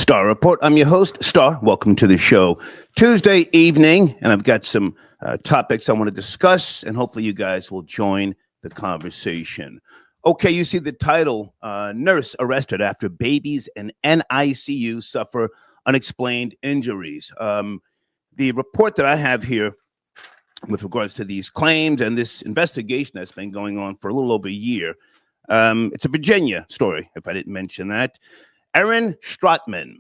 Star Report. I'm your host, Star. Welcome to the show. Tuesday evening, and I've got some topics I want to discuss, and hopefully you guys will join the conversation. Okay, you see the title, Nurse Arrested After Babies in NICU Suffer Unexplained Injuries. The report that I have here with regards to these claims and this investigation that's been going on for a little over a year, it's a Virginia story, if I didn't mention that. Erin Strotman,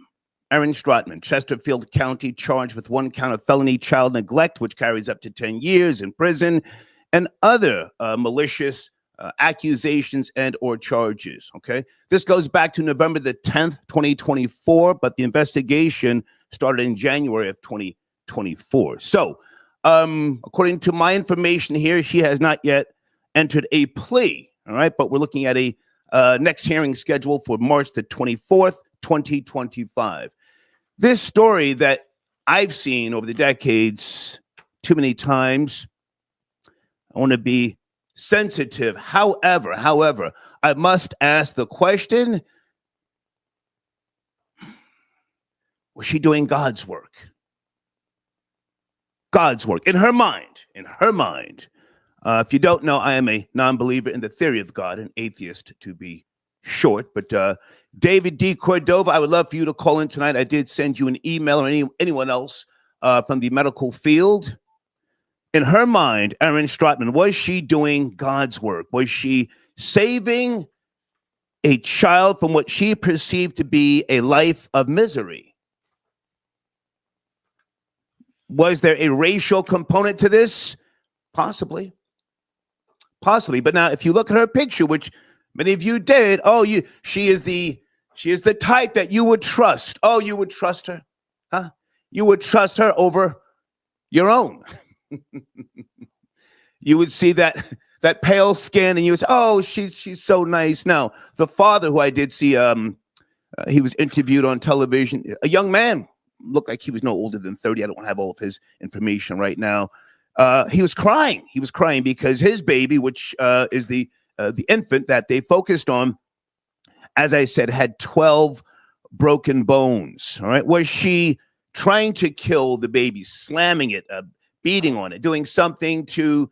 Chesterfield County, charged with one count of felony child neglect, which carries up to 10 years in prison, and other malicious accusations and or charges, okay? This goes back to November the 10th, 2024, but the investigation started in January of 2024. So, according to my information here, she has not yet entered a plea, all right? But we're looking at a next hearing scheduled for March the 24th, 2025. This story that I've seen over the decades too many times, I want to be sensitive. However, I must ask the question, was she doing God's work? God's work in her mind, If you don't know, I am a non-believer in the theory of God, an atheist to be short. But David D. Cordova, I would love for you to call in tonight. I did send you an email, or anyone else from the medical field. In her mind, Erin Strotman, was she doing God's work? Was she saving a child from what she perceived to be a life of misery? Was there a racial component to this? Possibly. But now, if you look at her picture, which many of you did, she is the type that you would trust. Oh, you would trust her, huh? You would trust her over your own. You would see that pale skin, and you would say, "Oh, she's so nice." Now, the father, who I did see, he was interviewed on television. A young man, looked like he was no older than 30. I don't have all of his information right now. He was crying. He was crying because his baby, which is the infant that they focused on, as I said, had 12 broken bones. All right. Was she trying to kill the baby, slamming it, beating on it, doing something to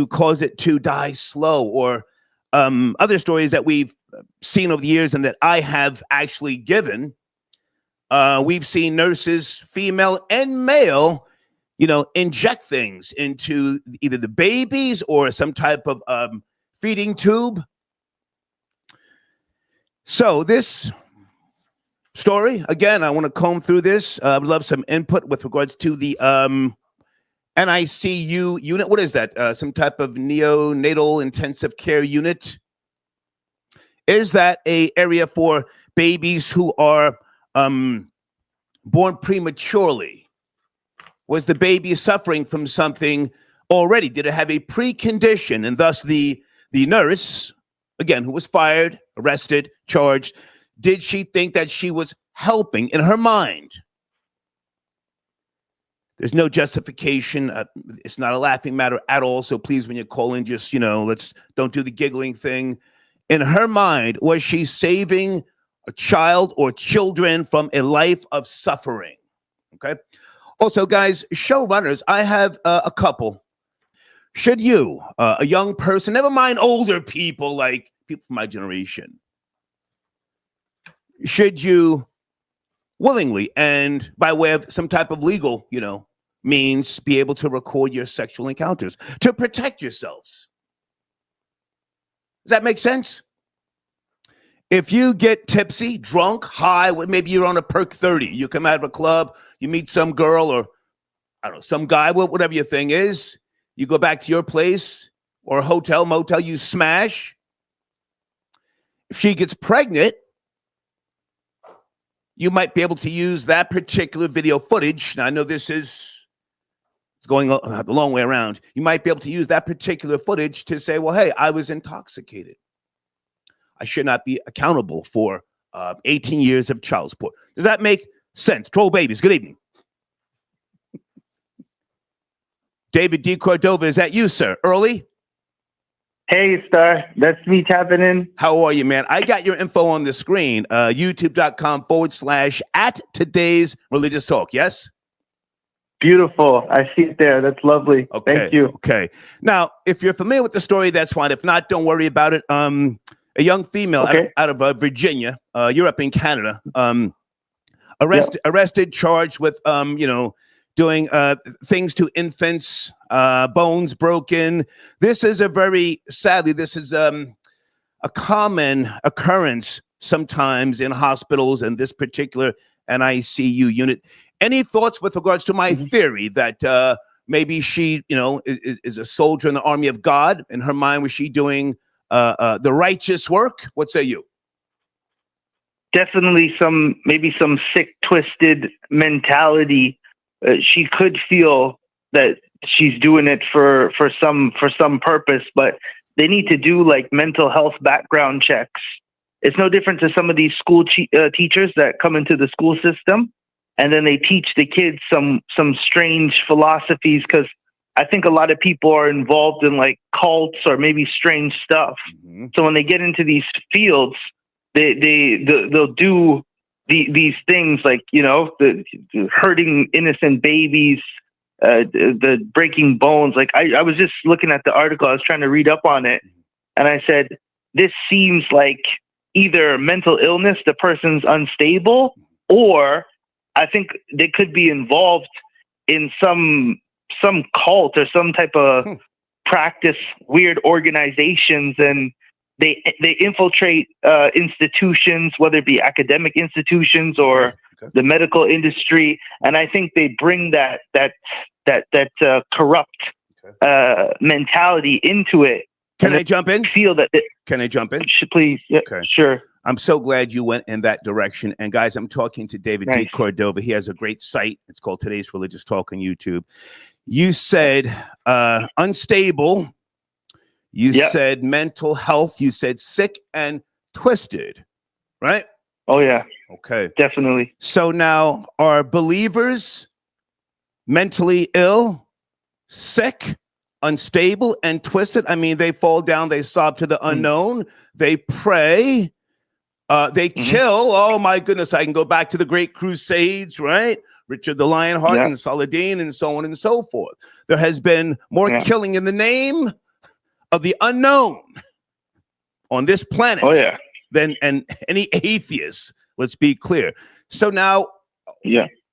cause it to die slow? Or other stories that we've seen over the years and that I have actually given, we've seen nurses, female and male, inject things into either the babies or some type of feeding tube. So this story, again, I want to comb through this. I would love some input with regards to the NICU unit. What is that? Some type of Neonatal Intensive Care Unit? Is that an area for babies who are born prematurely? Was the baby suffering from something already? Did it have a precondition? And thus the nurse, again, who was fired, arrested, charged, did she think that she was helping in her mind? There's no justification. It's not a laughing matter at all. So please, when you call in, just, don't do the giggling thing. In her mind, was she saving a child or children from a life of suffering? Okay. Also, guys, showrunners, I have a couple. Should you, a young person, never mind older people, like people from my generation, should you willingly and by way of some type of legal, means be able to record your sexual encounters to protect yourselves? Does that make sense? If you get tipsy, drunk, high, maybe you're on a perk 30, you come out of a club, you meet some girl or, I don't know, some guy, whatever your thing is, you go back to your place or a hotel, motel, you smash. If she gets pregnant, you might be able to use that particular video footage. Now, I know this is going the long way around. You might be able to use that particular footage to say, well, hey, I was intoxicated. I should not be accountable for 18 years of child support. Does that make sense? Troll babies, good evening. David D. Cordova, is that you, sir? Early? Hey, Star. That's me tapping in. How are you, man? I got your info on the screen. YouTube.com/@today's religious talk. Yes? Beautiful. I see it there. That's lovely. Okay. Thank you. Okay. Now, if you're familiar with the story, that's fine. If not, don't worry about it. A young female out of Virginia, you're up in Canada, arrested, charged with, doing things to infants, bones broken. This is sadly, this is a common occurrence sometimes in hospitals and this particular NICU unit. Any thoughts with regards to my theory that maybe she, is a soldier in the army of God? In her mind, was she doing the righteous work? What say you? Definitely maybe some sick, twisted mentality. She could feel that she's doing it for some purpose, but they need to do like mental health background checks. It's no different to some of these school teachers that come into the school system, and then they teach the kids some strange philosophies, because I think a lot of people are involved in like cults or maybe strange stuff. Mm-hmm. So when they get into these fields, they'll do these things like, the hurting innocent babies, the breaking bones. Like I was just looking at the article, I was trying to read up on it, and I said, this seems like either mental illness, the person's unstable, or I think they could be involved in some cult or some type of practice, weird organizations, and they infiltrate institutions, whether it be academic institutions or the medical industry, and I think they bring that corrupt mentality into it. Can I jump in? Can I jump in? Please. Yeah, okay. Sure. I'm so glad you went in that direction. And guys, I'm talking to David D. Cordova. He has a great site. It's called Today's Religious Talk on YouTube. You said unstable. You said mental health. You said sick and twisted, right? Oh, yeah. Okay. Definitely. So now, are believers mentally ill, sick, unstable, and twisted? I mean, they fall down, they sob to the unknown, they pray, they kill. Oh, my goodness. I can go back to the Great Crusades, right? Richard the Lionheart and Saladin and so on and so forth. There has been more killing in the name of the unknown on this planet than any atheist. Let's be clear. So now,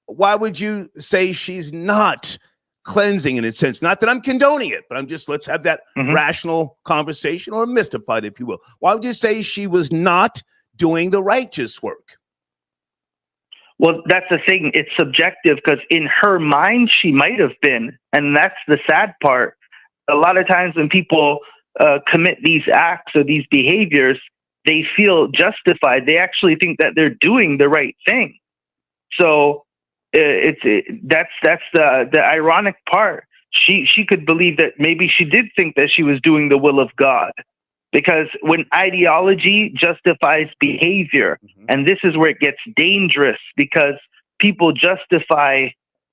why would you say she's not cleansing in a sense? Not that I'm condoning it, but let's have that rational conversation, or mystified, if you will. Why would you say she was not doing the righteous work? Well, that's the thing. It's subjective, because in her mind, she might have been. And that's the sad part. A lot of times when people commit these acts or these behaviors, they feel justified. They actually think that they're doing the right thing. So that's the ironic part. She could believe that maybe she did think that she was doing the will of God. Because when ideology justifies behavior, and this is where it gets dangerous, because people justify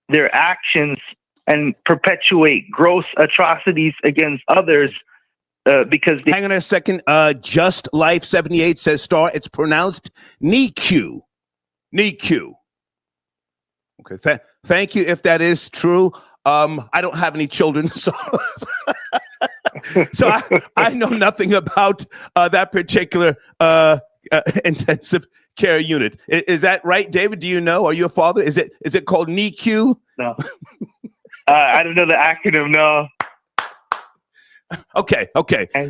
their actions and perpetuate gross atrocities against others because they— Hang on a second. Just Life 78 says, Star, it's pronounced NICU. NICU. Okay. Thank you if that is true. I don't have any children, so I know nothing about that particular intensive care unit. Is that right, David? Do you know? Are you a father? Is it called NICU? No. I don't know the acronym. No. Okay.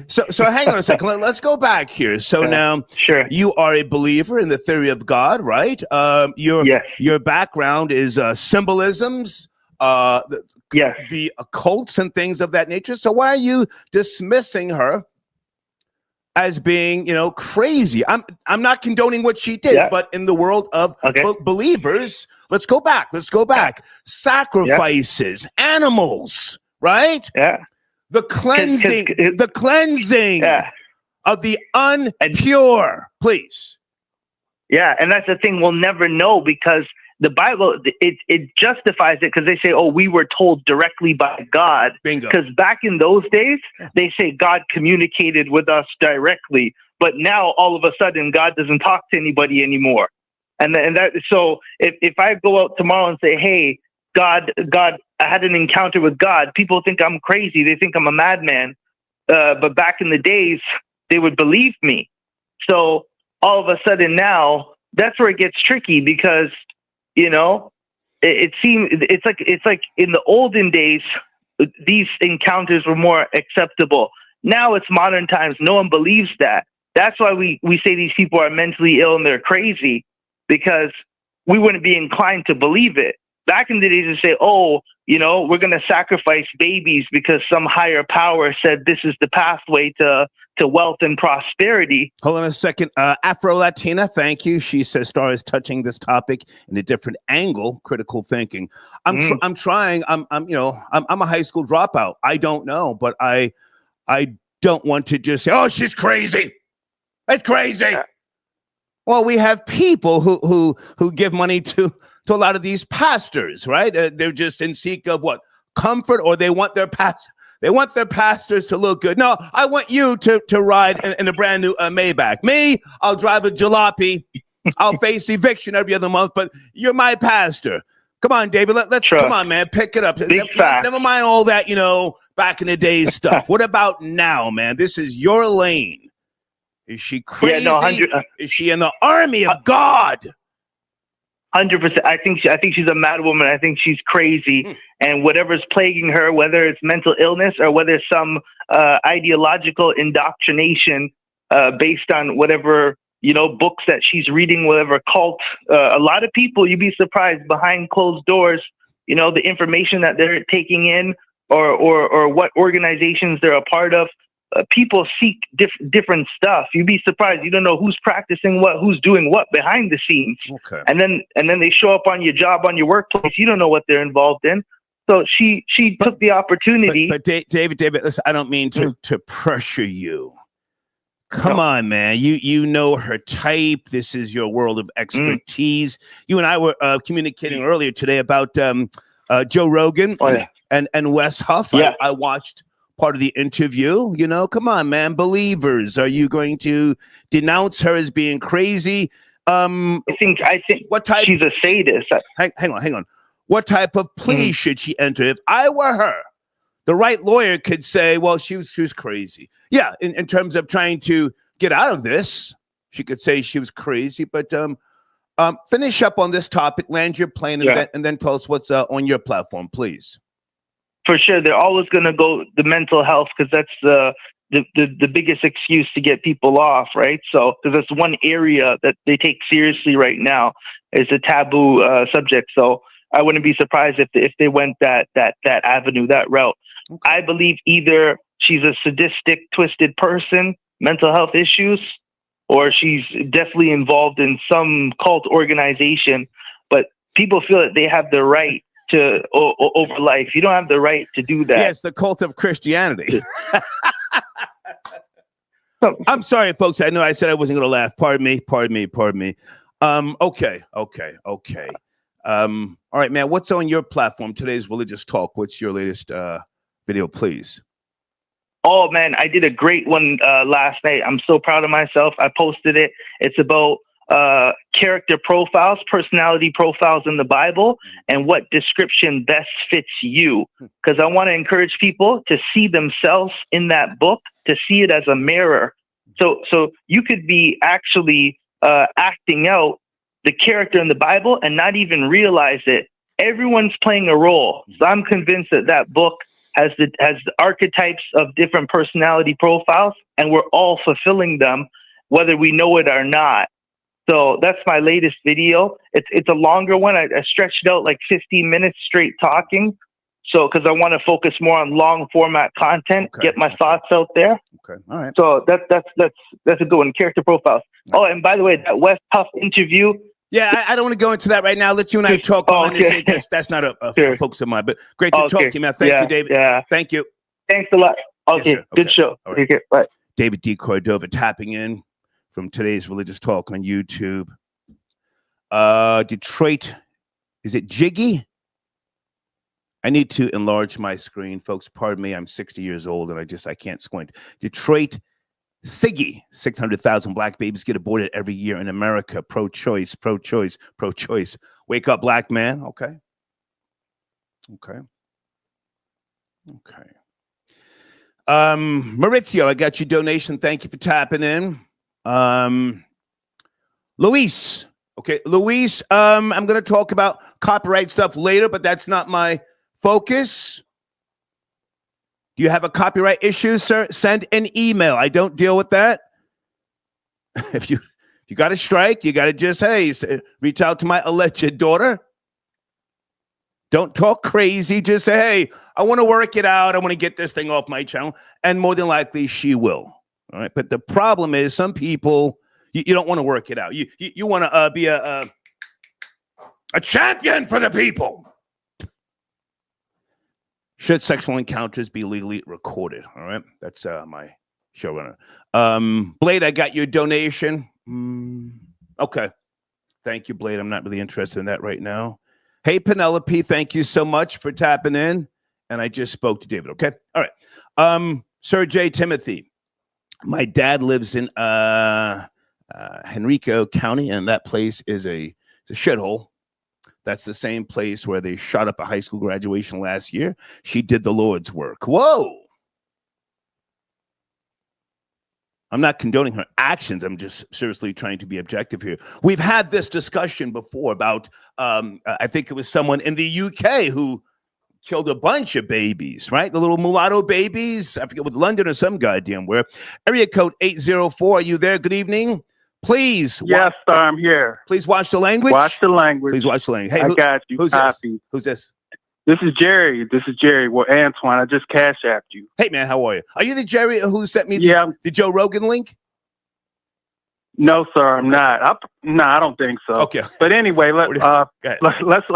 So hang on a second. Let's go back here. So now, you are a believer in the theory of God, right? Your background is symbolisms, the occults and things of that nature. So why are you dismissing her as being, crazy? I'm not condoning what she did, but in the world of believers, let's go back. Sacrifices, animals, right? Yeah. The cleansing of the unpure, please. Yeah, and that's the thing. We'll never know, because the Bible, it justifies it because they say, oh, we were told directly by God. Bingo. Because back in those days, they say God communicated with us directly. But now all of a sudden, God doesn't talk to anybody anymore. So if I go out tomorrow and say, hey, God, I had an encounter with God, people think I'm crazy. They think I'm a madman. But back in the days, they would believe me. So all of a sudden now, that's where it gets tricky because, you know, it seems it's like in the olden days, these encounters were more acceptable. Now it's modern times. No one believes that. That's why we say these people are mentally ill and they're crazy, because we wouldn't be inclined to believe it. Back in the days, they say, oh, you know, we're going to sacrifice babies because some higher power said this is the pathway to wealth and prosperity. Hold on a second. Afro-Latina, thank you. She says Star is touching this topic in a different angle, critical thinking. I'm trying. I'm a high school dropout. I don't know, but I don't want to just say, oh, she's crazy. That's crazy. Well, we have people who give money to a lot of these pastors, right? They're just in seek of what? Comfort, or they want their pastors to look good. No, I want you to ride in a brand new Maybach. Me, I'll drive a jalopy. I'll face eviction every other month, but you're my pastor. Come on, David. Let's come on, man. Pick it up. Never mind all that, back in the day stuff. What about now, man? This is your lane. Is she crazy? Yeah, no, is she in the army of God? 100%. I think she's a mad woman. I think she's crazy, and whatever's plaguing her, whether it's mental illness or whether it's some ideological indoctrination based on whatever books that she's reading, whatever cult. A lot of people, you'd be surprised, behind closed doors, the information that they're taking in, or what organizations they're a part of. People seek different stuff. You'd be surprised. You don't know who's practicing what, who's doing what behind the scenes. Okay. And then they show up on your job, on your workplace. You don't know what they're involved in. So she took the opportunity. But David, listen, I don't mean to pressure you. Come on, man. You know her type. This is your world of expertise. You and I were communicating earlier today about Joe Rogan and Wes Huff. Yeah. I watched part of the interview. Come on, man. Believers, are you going to denounce her as being crazy? I think what type? She's a sadist. Hang on. What type of plea should she enter? If I were her, the right lawyer could say, well, she was crazy. Yeah, in terms of trying to get out of this, she could say she was crazy. But finish up on this topic, land your plane, and then tell us what's on your platform, please. For sure, they're always going to go the mental health, because that's the biggest excuse to get people off, right? So, because that's one area that they take seriously right now, is a taboo subject. So, I wouldn't be surprised if they went that avenue, that route. Okay. I believe either she's a sadistic, twisted person, mental health issues, or she's definitely involved in some cult organization. But people feel that they have the right to over life. You don't have the right to do that. Yes, the cult of Christianity. I'm sorry, folks. I know I said I wasn't going to laugh. Pardon me. Okay. All right, man. What's on your platform? Today's Religious Talk. What's your latest video, please? Oh, man, I did a great one last night. I'm so proud of myself. I posted it. It's about character profiles, personality profiles in the Bible, and what description best fits you. Because I want to encourage people to see themselves in that book, to see it as a mirror. So you could be actually acting out the character in the Bible and not even realize it. Everyone's playing a role. So I'm convinced that book has the archetypes of different personality profiles, and we're all fulfilling them, whether we know it or not. So that's my latest video. It's a longer one. I stretched it out like 15 minutes straight talking. So, because I want to focus more on long format content, get my thoughts out there. Okay. All right. So that's a good one. Character profiles. Right. Oh, and by the way, that Wes Huff interview. Yeah, I don't want to go into that right now. Let you and I talk. Okay. That's not a focus of mine, but great to talk to you, man. Thank you, David. Yeah. Thank you. Thanks a lot. Okay. Yes, good show. Right. Okay. Bye. David D. Cordova tapping in from Today's Religious Talk on YouTube. Detroit Is it Jiggy? I need to enlarge my screen, folks. Pardon me. I'm 60 years old and I can't squint. Detroit Siggy. 600,000 black babies get aborted every year in America. Pro-choice, pro-choice, pro-choice. Wake up, black man. Okay. Maurizio, I got your donation. Thank you for tapping in. Luis. Okay, Luis, I'm going to talk about copyright stuff later, but that's not my focus. Do you have a copyright issue, sir? Send an email. I don't deal with that. If you got a strike, you got to just, reach out to my alleged daughter. Don't talk crazy. Just say, hey, I want to work it out. I want to get this thing off my channel. And more than likely, she will. All right. But the problem is some people, you don't want to work it out. You want to be a champion for the people. Should sexual encounters be legally recorded? All right. That's my showrunner. Blade, I got your donation. Okay. Thank you, Blade. I'm not really interested in that right now. Hey, Penelope, thank you so much for tapping in. And I just spoke to David, okay? All right. Sir J. Timothy, my dad lives in Henrico County, and that place is it's a shithole. That's the same place where they shot up a high school graduation last year. She did the Lord's work. Whoa. I'm not condoning her actions. I'm just seriously trying to be objective here. We've had this discussion before about, I think it was someone in the UK who killed a bunch of babies, right? The little mulatto babies. I forget, with London or some goddamn where. Area code 804. Are you there? Good evening. Please. Yes, sir, I'm here. Please watch the language. Watch the language. Please watch the language. Hey, I got you. Who's Copy. this? Who's this? This is Jerry. Well, Antoine, I just cash apped you. Hey, man, how are you? Are you the Jerry who sent me the Joe Rogan link? No, sir, I'm not. I don't think so. Okay. But anyway, let's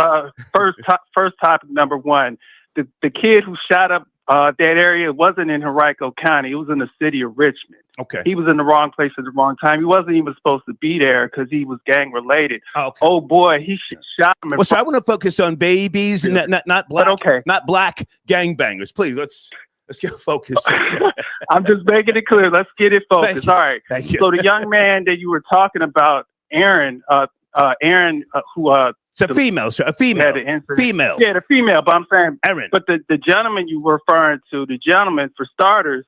first topic number one. The kid who shot up that area wasn't in Henrico County. It was in the city of Richmond. Okay. He was in the wrong place at the wrong time. He wasn't even supposed to be there because he was gang related. Okay. Oh boy, he shot him. So I want to focus on babies, not black, not black gangbangers. Please, let's get focused. I'm just making it clear. Let's get it focused. All right. Thank you. So the young man that you were talking about, Erin, who it's a female, sir. A female. Female. Yeah, the female. But I'm saying Erin. But the gentleman you were referring to, the gentleman, for starters,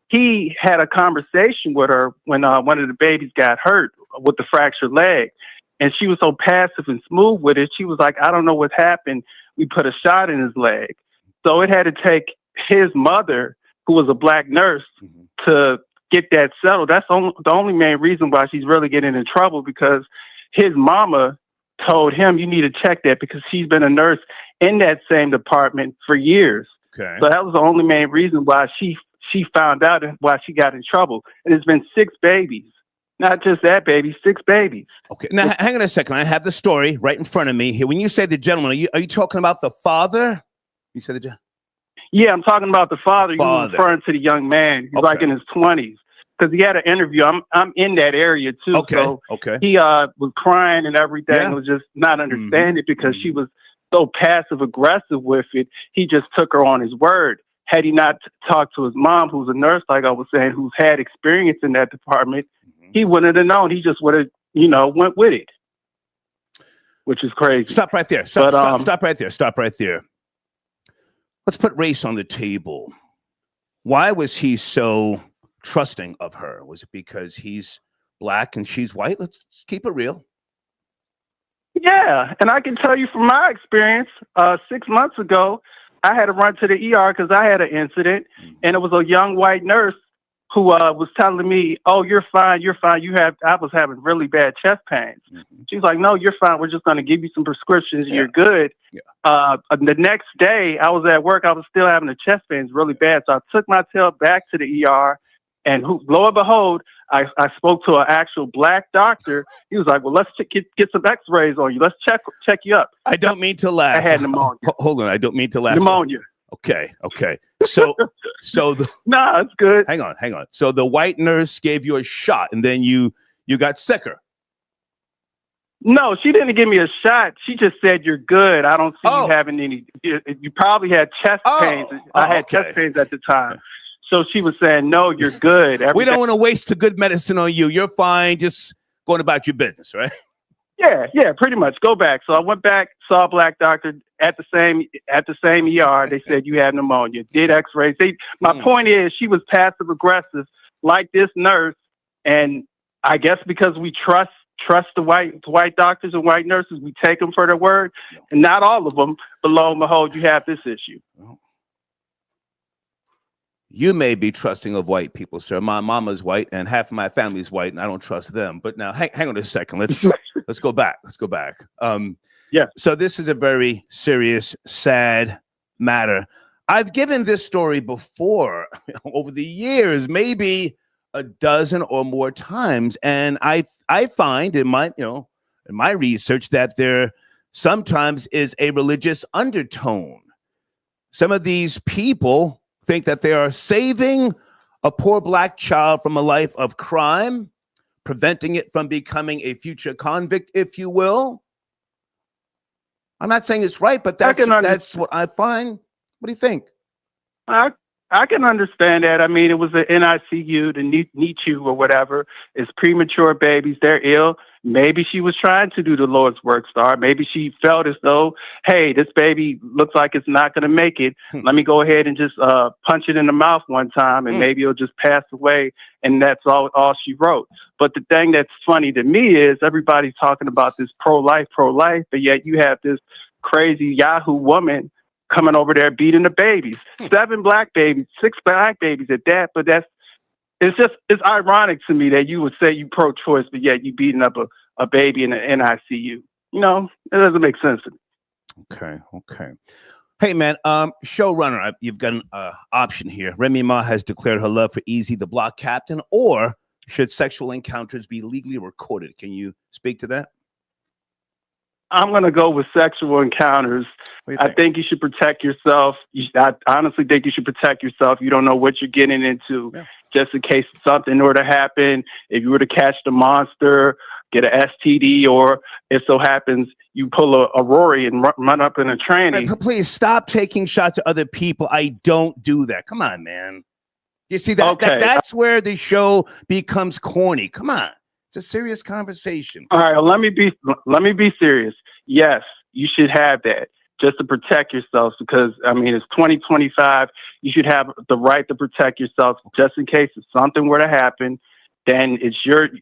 he had a conversation with her when one of the babies got hurt with the fractured leg. And she was so passive and smooth with it. She was like, I don't know what happened. We put a shot in his leg. So it had to take his mother, who was a black nurse, to get that settled. That's the only main reason why she's really getting in trouble, because his mama told him, you need to check that, because she's been a nurse in that same department for years. Okay. So that was the only main reason why she found out and why she got in trouble. And it's been 6 babies. Not just that baby, 6 babies. Okay. Now, hang on a second. I have the story right in front of me here. When you say the gentleman, are you talking about the father? You said the gentleman? Yeah, I'm talking about the father. You were referring to the young man. He's like in his 20s. Because he had an interview. I'm in that area too. Okay. So he was crying and everything. Yeah. Was just not understanding because she was so passive aggressive with it. He just took her on his word. Had he not talked to his mom, who's a nurse, like I was saying, who's had experience in that department, he wouldn't have known. He just would have, went with it, which is crazy. Stop right there. Stop right there. Stop right there. Let's put race on the table. Why was he so trusting of her? Was it because he's black and she's white? Let's keep it real. Yeah, and I can tell you from my experience, 6 months ago, I had to run to the ER because I had an incident, and it was a young white nurse who was telling me, "Oh, you're fine, you're fine. I was having really bad chest pains." She's like, "No, you're fine. We're just going to give you some prescriptions. You're good." The next day, I was at work. I was still having the chest pains really bad, so I took my tail back to the ER. And lo and behold, I spoke to an actual black doctor. He was like, "Well, let's get some X-rays on you. Let's check you up." I don't mean to laugh. I had pneumonia. Hold on, I don't mean to laugh. Pneumonia. Okay. So nah, it's good. Hang on. So the white nurse gave you a shot, and then you got sicker. No, she didn't give me a shot. She just said, "You're good. I don't see Oh. you having any. You probably had chest pains. I had chest pains at the time." So she was saying, "No, you're good." We don't want to waste the good medicine on you. You're fine. Just going about your business, right? Yeah, pretty much. Go back. So I went back, saw a black doctor at the same ER. They said you had pneumonia. Did X-rays. My point is, she was passive aggressive, like this nurse, and I guess because we trust the white doctors and white nurses, we take them for their word, and not all of them. But lo and behold, you have this issue. You may be trusting of white people, sir. My mama's white, and half of my family's white, and I don't trust them. But now, hang on a second. Let's go back. Let's go back. Yeah. So this is a very serious, sad matter. I've given this story before over the years, maybe a dozen or more times, and I find in my research that there sometimes is a religious undertone. Some of these people think that they are saving a poor black child from a life of crime, preventing it from becoming a future convict, if you will. I'm not saying it's right, but that's what I find. What do you think? I can understand that. I mean, it was the NICU, the NICU or whatever. It's premature babies. They're ill. Maybe she was trying to do the Lord's work, Star. Maybe she felt as though, hey, this baby looks like it's not going to make it. Let me go ahead and just punch it in the mouth one time, and maybe it'll just pass away. And that's all she wrote. But the thing that's funny to me is everybody's talking about this pro-life, but yet you have this crazy Yahoo woman coming over there beating the babies. 7 black babies, 6 black babies at that. But it's ironic to me that you would say you pro-choice, but yet you beating up a baby in the NICU. You know, it doesn't make sense to me. Okay. Hey, man, showrunner, you've got an option here. Remy Ma has declared her love for Easy, the block captain, or should sexual encounters be legally recorded? Can you speak to that? I'm going to go with sexual encounters. I think you should protect yourself. I honestly think you should protect yourself. You don't know what you're getting into, just in case something were to happen. If you were to catch the monster, get an STD, or it so happens you pull a Rory and run up in a tranny. Please stop taking shots at other people. I don't do that. Come on, man. You see that? Okay. That's where the show becomes corny. Come on. It's a serious conversation. All right, well, let me be serious. Yes, you should have that just to protect yourself, because I mean it's 2025. You should have the right to protect yourself just in case if something were to happen. Then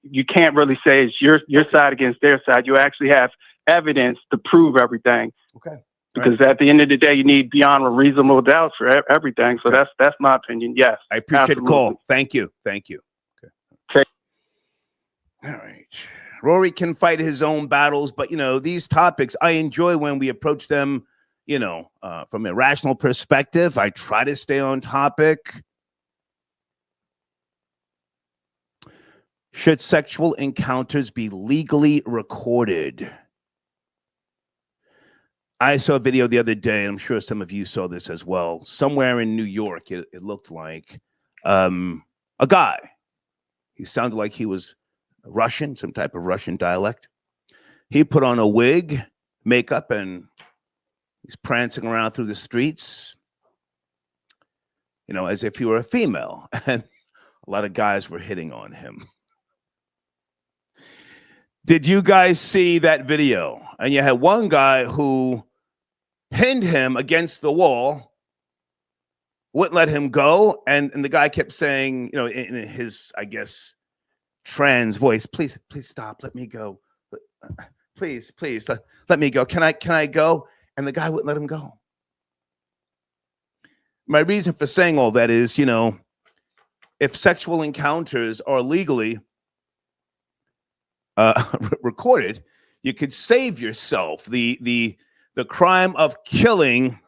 you can't really say it's your side against their side. You actually have evidence to prove everything. Okay. Because at the end of the day, you need beyond a reasonable doubt for everything. So that's my opinion. Yes. I appreciate the call. Thank you. Okay. All right. Rory can fight his own battles, but, these topics, I enjoy when we approach them, from a rational perspective. I try to stay on topic. Should sexual encounters be legally recorded? I saw a video the other day, and I'm sure some of you saw this as well. Somewhere in New York, it looked like a guy. He sounded like he was Russian, some type of Russian dialect. He put on a wig, makeup, and he's prancing around through the streets, as if he were a female. And a lot of guys were hitting on him. Did you guys see that video? And you had one guy who pinned him against the wall, wouldn't let him go. And the guy kept saying, in his, I guess, trans voice, please stop, let me go, please let me go, can I go? And the guy wouldn't let him go. My reason for saying all that is, if sexual encounters are legally recorded, you could save yourself the crime of killing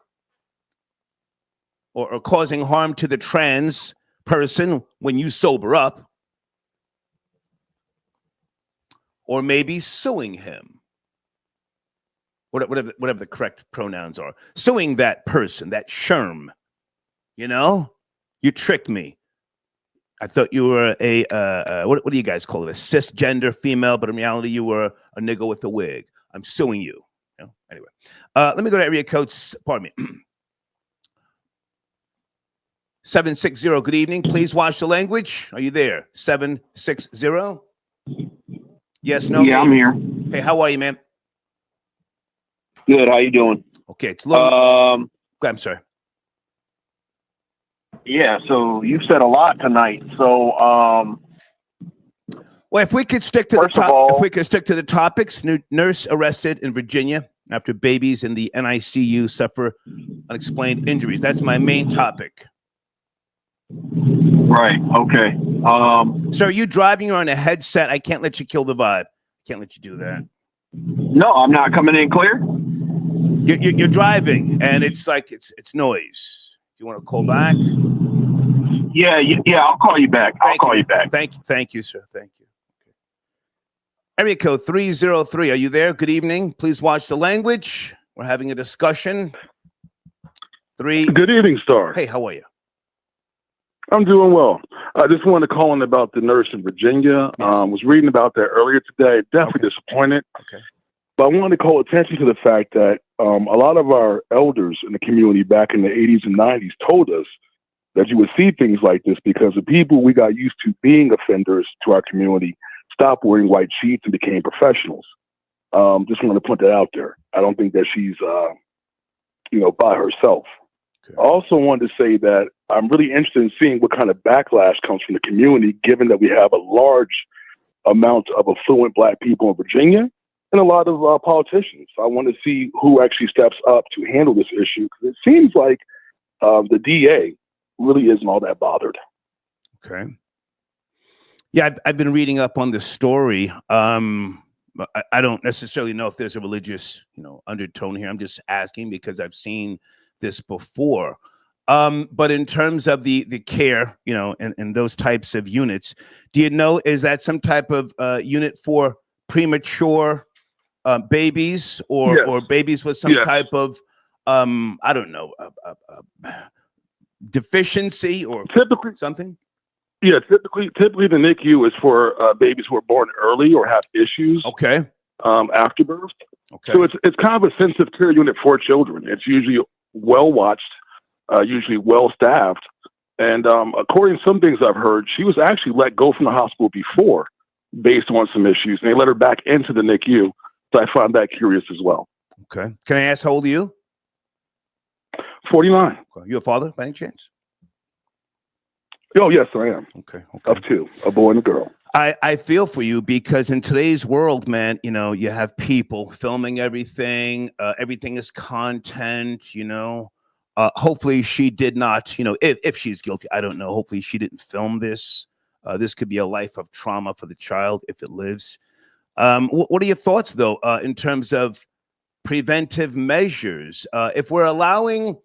or causing harm to the trans person when you sober up. Or maybe suing him, whatever the correct pronouns are, suing that person, that sherm. You tricked me. I thought you were a what do you guys call it? A cisgender female, but in reality, you were a nigga with a wig. I'm suing you. Anyway, let me go to area code. Pardon me. 760. Good evening. Please watch the language. Are you there? 760. Yes. No. Yeah, I'm here. Hey, how are you, man? Good. How you doing? Okay, it's low. I'm sorry. Yeah. So you said a lot tonight. So, well, if we could stick to the topics, nurse arrested in Virginia after babies in the NICU suffer unexplained injuries. That's my main topic. Right. Okay. So are you driving? You're on a headset. I can't let you kill the vibe. Can't let you do that. No, I'm not coming in clear. You're driving, and it's like it's noise. Do you want to call back? Yeah. I'll call you back. I'll call you back. Thank you, sir. Thank you. Okay. Area code 303. Are you there? Good evening. Please watch the language. We're having a discussion. Good evening, Star. Hey, how are you? I'm doing well. I just wanted to call in about the nurse in Virginia. Yes. Was reading about that earlier today. Definitely disappointed. Okay. But I wanted to call attention to the fact that a lot of our elders in the community back in the 80s and 90s told us that you would see things like this because the people we got used to being offenders to our community stopped wearing white sheets and became professionals. Just wanted to put that out there. I don't think that she's, by herself. Okay. I also wanted to say that I'm really interested in seeing what kind of backlash comes from the community, given that we have a large amount of affluent Black people in Virginia and a lot of politicians. I want to see who actually steps up to handle this issue because it seems like the DA really isn't all that bothered. Okay. Yeah, I've been reading up on this story. I don't necessarily know if there's a religious, undertone here. I'm just asking because I've seen this before. But in terms of the care, and those types of units, do you know, is that some type of unit for premature babies or babies with some type of, I don't know, deficiency or typically something? Yeah, typically the NICU is for babies who are born early or have issues. Okay. After birth. Okay. So it's kind of a sensitive care unit for children. It's usually well watched, usually well staffed, and according to some things I've heard, she was actually let go from the hospital before, based on some issues, and they let her back into the NICU. So I find that curious as well. Okay. Can I ask how old are you? 49. Okay. You a father by any chance? Oh, yes, I am. Okay. Of two, a boy and a girl. I feel for you because in today's world, man, you have people filming everything. Everything is content, hopefully she did not, if she's guilty, I don't know. Hopefully she didn't film this. This could be a life of trauma for the child if it lives. What are your thoughts, though, in terms of preventive measures? If we're allowing,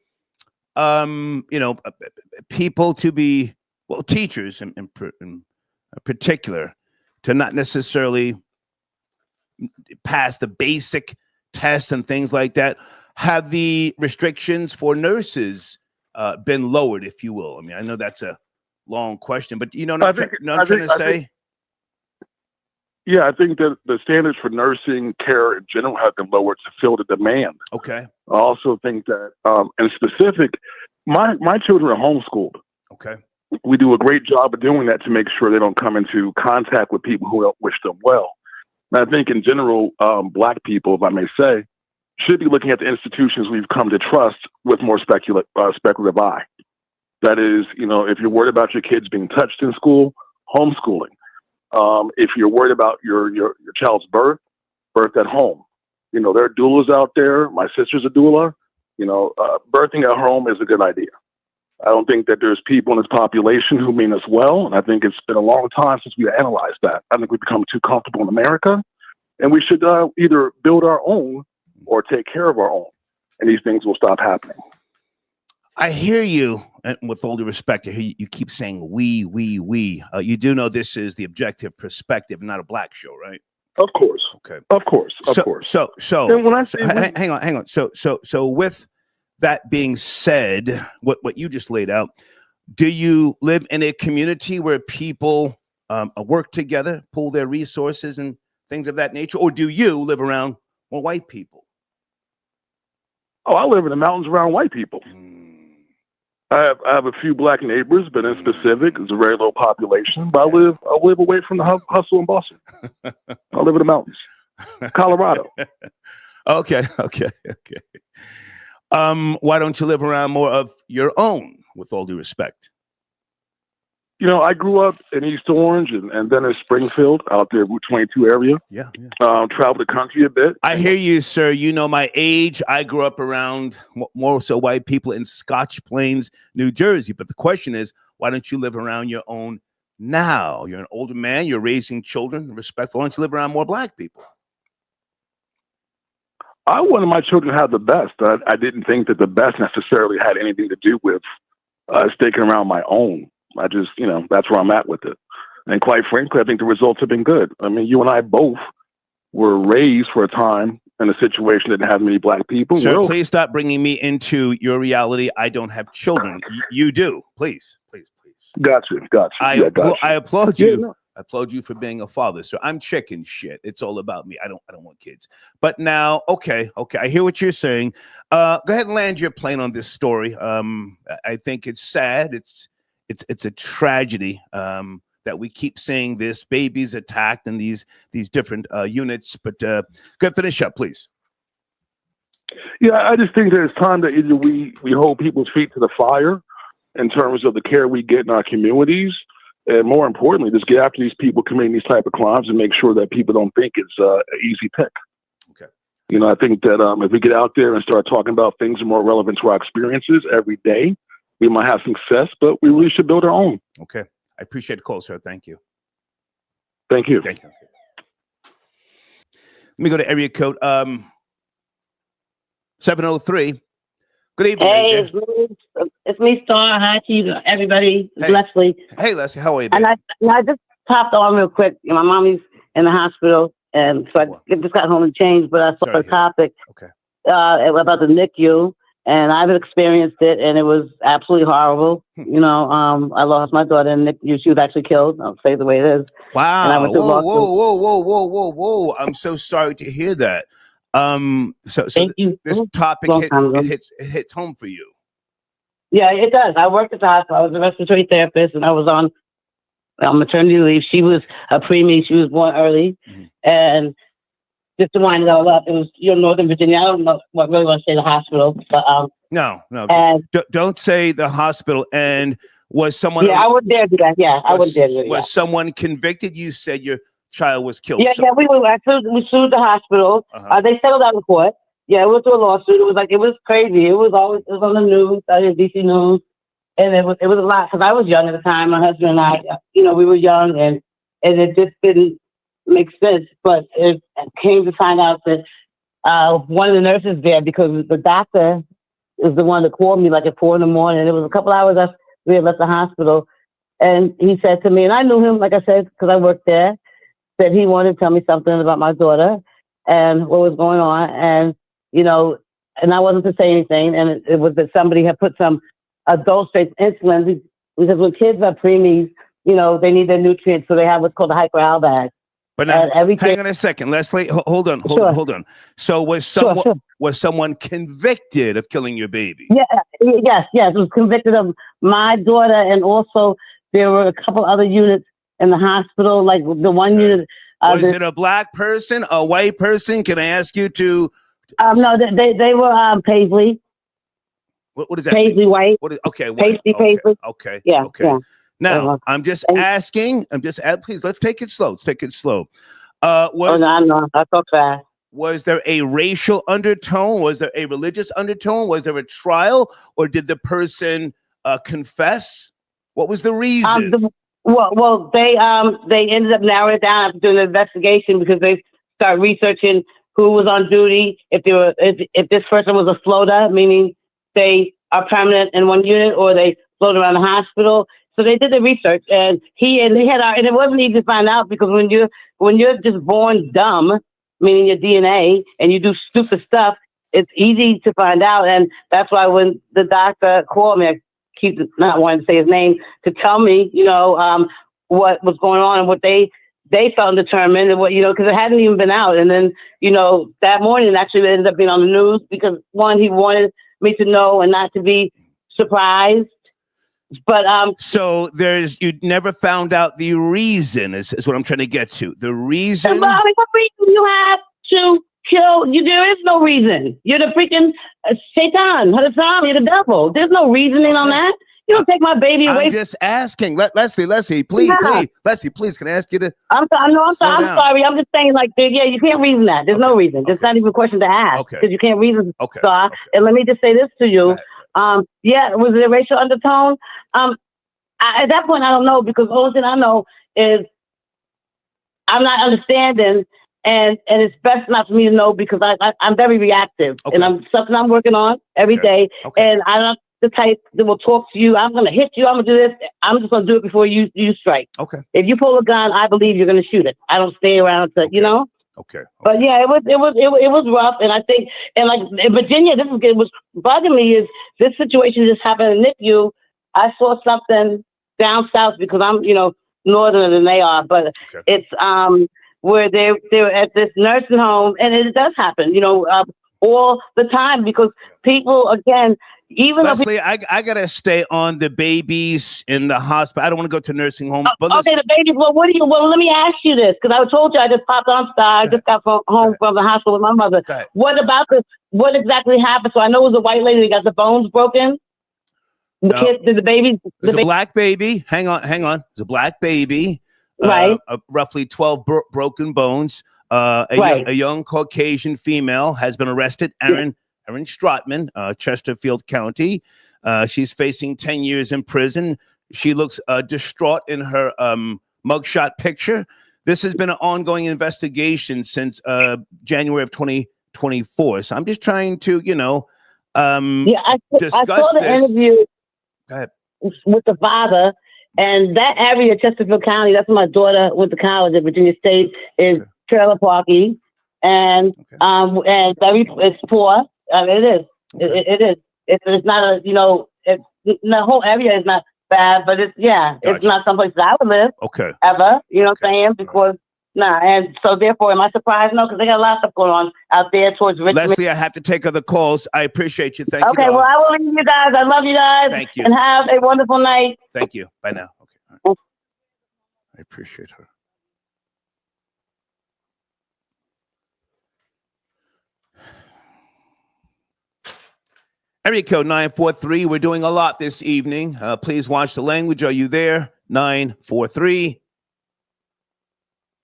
people to be, teachers in particular, to not necessarily pass the basic tests and things like that, have the restrictions for nurses been lowered, if you will? I mean, I know that's a long question, but I'm trying to say. I think that the standards for nursing care in general have been lowered to fill the demand. Okay. I also think that, in specific, my children are homeschooled. Okay. We do a great job of doing that to make sure they don't come into contact with people who don't wish them well. And I think in general, Black people, if I may say, should be looking at the institutions we've come to trust with more speculative eye. That is, if you're worried about your kids being touched in school, homeschooling. If you're worried about your child's birth at home. There are doulas out there. My sister's a doula. Birthing at home is a good idea. I don't think that there's people in this population who mean us well, and I think it's been a long time since we analyzed that. I think we've become too comfortable in America, and we should either build our own or take care of our own, and these things will stop happening. I hear you, and with all due respect, I hear you keep saying we. You do know this is the objective perspective, not a Black show, right? Of course. Okay. Of course. So. And when I say hang on. So with that being said, what you just laid out, Do you live in a community where people work together, pool their resources and things of that nature? Or do you live around more white people? Oh, I live in the mountains around white people. I have a few black neighbors, but in specific, it's a very low population. But I live away from the hustle and bustle. I live in the mountains, Colorado. Okay. Why don't you live around more of your own, with all due respect? You know, I grew up in East Orange and then in Springfield, out there, Route 22 area. Yeah. Traveled the country a bit. I hear you, sir. You know my age. I grew up around more so white people in Scotch Plains, New Jersey. But the question is, why don't you live around your own now? You're an older man. You're raising children. Respectful. Why don't you live around more black people? I wanted my children to have the best. I didn't think that the best necessarily had anything to do with sticking around my own. I just, that's where I'm at with it. And quite frankly, I think the results have been good. I mean, you and I both were raised for a time in a situation that didn't have many black people. Sir, please stop bringing me into your reality. I don't have children. You do. Please. Gotcha. I applaud you. Yeah, no. I applaud you for being a father. So I'm chicken shit. It's all about me. I don't want kids. But now, okay. I hear what you're saying. Go ahead and land your plane on this story. I think it's sad. It's a tragedy that we keep saying this. Babies attacked in these different units. But go ahead, finish up, please. Yeah, I just think that it's time that either we hold people's feet to the fire in terms of the care we get in our communities, and more importantly, just get after these people committing these type of crimes and make sure that people don't think it's an easy pick. Okay. I think that if we get out there and start talking about things more relevant to our experiences every day, we might have success, but we really should build our own. Okay. I appreciate the call, sir. Thank you. Thank you. Let me go to area code 703. Good evening. Hey, it's me, Star. Hi to you, everybody. Hey. Leslie. Hey, Leslie. How are you? And I just popped on real quick. My mommy's in the hospital, and so I just got home and changed, but I saw the topic about the NICU. And I've experienced it, and it was absolutely horrible. I lost my daughter in NICU. She was actually killed. I'll say it the way it is. Wow. And I went Whoa. I'm so sorry to hear that. So Thank you. This topic hits home for you. Yeah, it does. I worked at the hospital. I was a respiratory therapist, and I was on maternity leave. She was a preemie. She was born early. Mm-hmm. And just to wind it all up, it was Northern Virginia. I don't know what really want to say the hospital, but no. And don't say the hospital. And was someone? Yeah, I wouldn't dare do that. Yeah, I wouldn't dare do that. Was someone convicted? You said your child was killed. Yeah, we sued the hospital. Uh-huh. They settled out in court. Yeah, it was through a lawsuit. It was crazy. It was on the news, DC News, and it was a lot because I was young at the time. My husband and I, we were young, and it just didn't make sense. But it came to find out that one of the nurses there, because the doctor is the one that called me like at 4 a.m. It was a couple hours after we had left the hospital, and he said to me, and I knew him, like I said, because I worked there, that he wanted to tell me something about my daughter and what was going on, and I wasn't to say anything, and it was that somebody had put some adult strength insulin, because when kids are preemies, they need their nutrients, so they have what's called a hyperal bag. But now, hang on a second, Leslie. Hold on. So was someone convicted of killing your baby? Yes. It was convicted of my daughter, and also there were a couple other units in the hospital, like the one unit. Was it a black person, a white person? Can I ask you to? No, they were Paisley. What is that? Paisley mean? white. Paisley. Okay. Yeah. Okay. Yeah. Now, I'm just asking. Please, let's take it slow. No, I talk fast. Was there a racial undertone? Was there a religious undertone? Was there a trial, or did the person confess? What was the reason? They ended up narrowing it down after doing the investigation because they started researching who was on duty. If this person was a floater, meaning they are permanent in one unit, or they float around the hospital. So they did the research, and and it wasn't easy to find out, because when you're just born dumb, meaning your DNA, and you do stupid stuff, it's easy to find out. And that's why when the doctor called me, keep not wanting to say his name, to tell me, what was going on and what they felt determined and what, because it hadn't even been out. And then, that morning it actually ended up being on the news because one, he wanted me to know and not to be surprised. But so you never found out the reason is what I'm trying to get to. The reason. What reason you have to kill you? There is no reason. You're the freaking Satan, you're the devil. There's no reasoning on that. You don't take my baby away. I'm just asking. Leslie, please. Leslie, please, can I ask you to I'm sorry. I'm just saying, you can't reason that. There's no reason. There's not even a question to ask. Because you can't reason. Okay. So and let me just say this to you. Was it a racial undertone? At that point, I don't know, because the only thing I know is I'm not understanding, and it's best not for me to know because I'm very reactive, and I'm something I'm working on every day, and I'm not the type that will talk to you. I'm going to hit you. I'm going to do this. I'm just going to do it before you strike. Okay. If you pull a gun, I believe you're going to shoot it. I don't stay around to, Okay. But yeah, it was rough, and I think, and like in Virginia, it was bugging me is this situation just happened in NICU. I saw something down south because I'm northerner than they are, but it's where they were at this nursing home, and it does happen all the time because people again. Even Leslie, I gotta stay on the babies in the hospital. I don't want to go to nursing homes. But the babies. Well, let me ask you this, because I told you I just popped on Star. I just got home from the hospital with my mother. What about this? What exactly happened? So I know it was a white lady that got the bones broken. The baby. There's a black baby. Hang on. It's a black baby. Right. Roughly 12 broken bones. A young Caucasian female has been arrested. Erin Strotman, Chesterfield County. She's facing 10 years in prison. She looks distraught in her mugshot picture. This has been an ongoing investigation since January of 2024. So I'm just trying to, I discuss saw the this. interview Go ahead. with the father, and that area, Chesterfield County, that's where my daughter went to college at Virginia State, is trailer parking, and it's poor. It is. It is. It's not the whole area is not bad, but it's not someplace that I would live. Okay. Ever. You know what I'm saying? Because and so therefore, am I surprised? No, because they got a lot of stuff going on out there towards Richmond. Leslie, I have to take other calls. I appreciate you. Thank you. Okay, well, I will leave you guys. I love you guys. Thank you. And have a wonderful night. Thank you. Bye now. Okay. All right. I appreciate her. Henrico 943. We're doing a lot this evening. Please watch the language. Are you there? 943.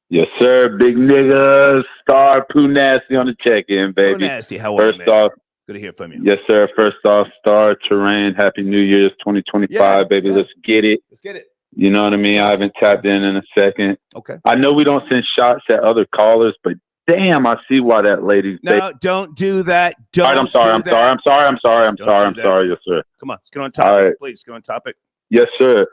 Yes, sir. Big nigga. Star Pooh Nasty on the check-in, baby. Pooh Nasty, how are you, man? Off, good to hear from you. Yes, sir. First off, Star Terrain. Happy New Year's 2025, baby. Yeah. Let's get it. Let's get it. You know what I mean? I haven't tapped in a second. Okay. I know we don't send shots at other callers, but damn, I see why that lady's. No, don't do that. Don't. All right, I'm sorry. Yes, sir. Come on, let's get on topic. Right. Please get on topic. Yes, sir.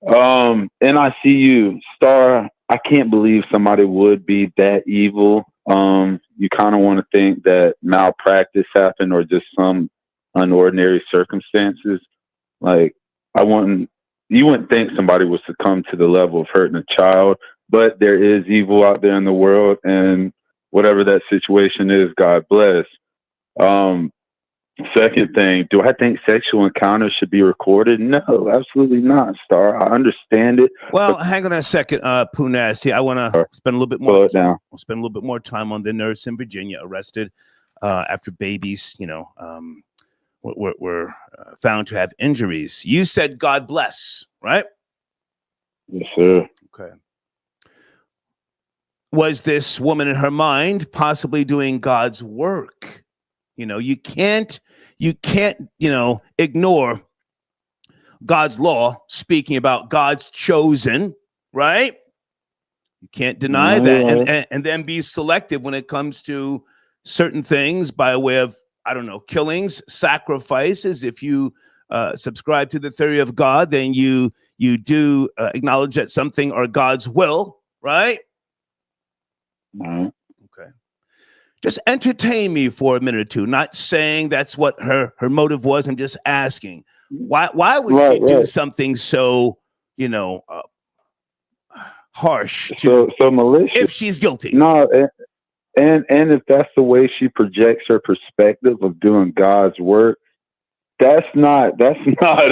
NICU, Star. I can't believe somebody would be that evil. You kind of want to think that malpractice happened or just some unordinary circumstances. Like you wouldn't think somebody would succumb to the level of hurting a child, but there is evil out there in the world, and whatever that situation is, God bless. Second thing, do I think sexual encounters should be recorded? No, absolutely not, Star. I understand it. Well, hang on a second, Pooh Nasty. I want to spend a little bit more. We'll spend a little bit more time on the nurse in Virginia arrested after babies, were found to have injuries. You said God bless, right? Yes, sir. Okay. Was this woman in her mind possibly doing God's work? You can't, ignore God's law, speaking about God's chosen, right? You can't deny that and then be selective when it comes to certain things by way of, killings, sacrifices. If you subscribe to the theory of God, then you do acknowledge that something are God's will, right? Mm-hmm. Okay. Just entertain me for a minute or two. Not saying that's what her motive was. I'm just asking. Why would she do something so, harsh so malicious if she's guilty? No, and if that's the way she projects her perspective of doing God's work, that's not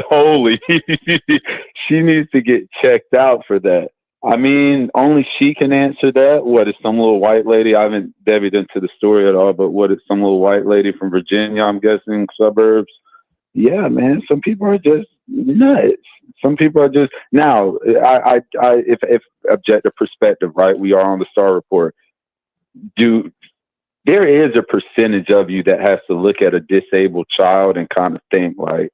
holy. She needs to get checked out for that. I mean, only she can answer that. What is some little white lady? I haven't devied into the story at all, but what is some little white lady from Virginia, I'm guessing, suburbs? Yeah, man, some people are just nuts. Some people are just, now, if objective perspective, right, we are on the Star Report, there is a percentage of you that has to look at a disabled child and kind of think like,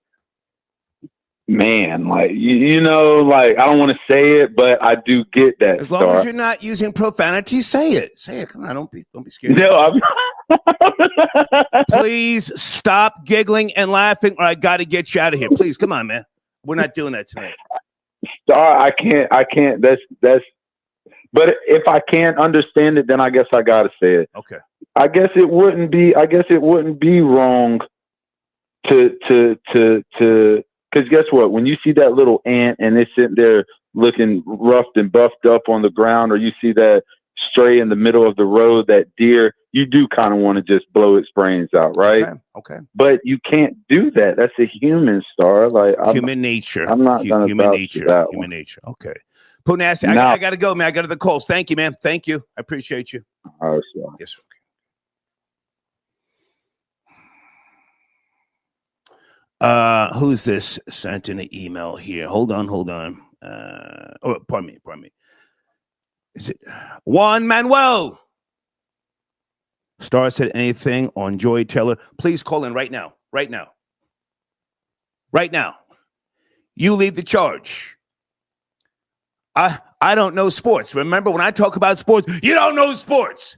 man, like, like, I don't want to say it, but I do get that. As long as you're not using profanity, say it. Say it. Come on, don't be scared. No, I'm Please stop giggling and laughing, or I got to get you out of here. Please, come on, man. We're not doing that tonight. Star, I can't. That's. But if I can't understand it, then I guess I gotta say it. Okay. I guess it wouldn't be wrong to because guess what? When you see that little ant and it's sitting there looking roughed and buffed up on the ground, or you see that stray in the middle of the road, that deer, you do kind of want to just blow its brains out, right? Okay. But you can't do that. That's a human, Star. Like human nature. I'm not going to human nature. Human nature. Okay. Punassi, I got to go, man. I got to the calls. Thank you, man. Thank you. I appreciate you. All right, sir. Yes. Okay. Who's this sent in an email here? Hold on. Pardon me. Is it Juan Manuel? Star said anything on Joy Taylor? Please call in right now. Right now. You lead the charge. I don't know sports. Remember, when I talk about sports, you don't know sports.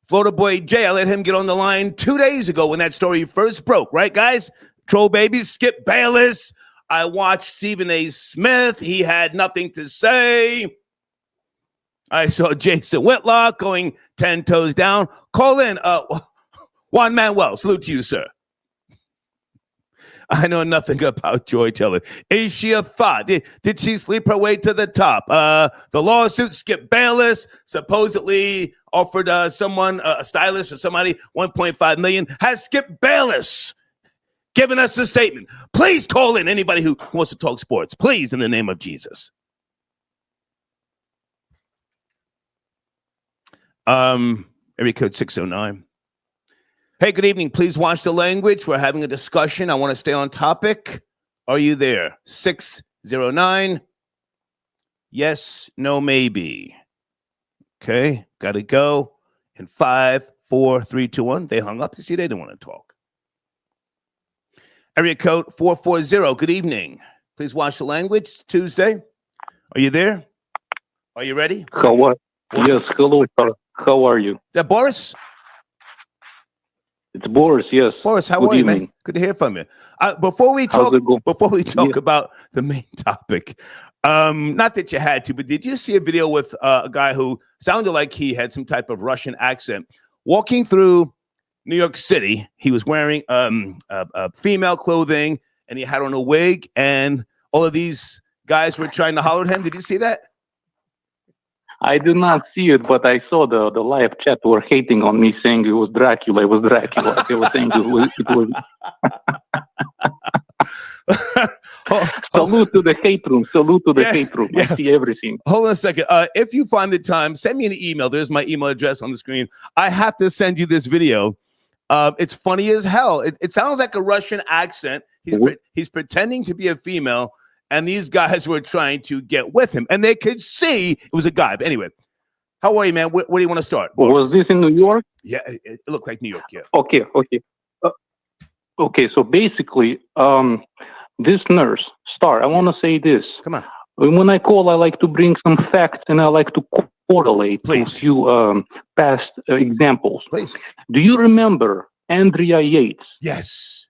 Florida boy Jay, I let him get on the line 2 days ago when that story first broke, right, guys? Troll babies, Skip Bayless. I watched Stephen A. Smith. He had nothing to say. I saw Jason Whitlock going 10 toes down. Call in. Juan Manuel, salute to you, sir. I know nothing about Joy Taylor. Is she a thought? Did she sleep her way to the top? The lawsuit, Skip Bayless supposedly offered someone, a stylist or somebody, $1.5 million. Has Skip Bayless given us a statement? Please call in anybody who wants to talk sports. Please, in the name of Jesus. Area code 609. Hey, good evening. Please watch the language. We're having a discussion. I want to stay on topic. Are you there? 609. Yes, no, maybe. Okay, got to go. In 5, 4, 3, 2, 1. They hung up. You see, they didn't want to talk. Area code 440. Good evening. Please watch the language. It's Tuesday. Are you there? Are you ready? Yes, hello, sir. How are you? Is that Boris? It's Boris, yes. Boris, how are you, man? Good to hear from you. Before we talk about the main topic, not that you had to, but did you see a video with a guy who sounded like he had some type of Russian accent walking through New York City? He was wearing female clothing and he had on a wig, and all of these guys were trying to holler at him. Did you see that? I did not see it, but I saw the live chat were hating on me, saying it was Dracula. It was Dracula. They were saying it was. Salute to the hate room. Salute to the hate room. I see everything. Hold on a second. If you find the time, send me an email. There's my email address on the screen. I have to send you this video. It's funny as hell. It sounds like a Russian accent. He's pretending to be a female. And these guys were trying to get with him, and they could see it was a guy. But anyway, how are you, man? Where do you want to start? Was this in New York? Yeah, it looked like New York. Yeah. Okay. So basically, this nurse, Star, I want to say this. Come on. When I call, I like to bring some facts, and I like to correlate to a few past examples. Please. Do you remember Andrea Yates? Yes.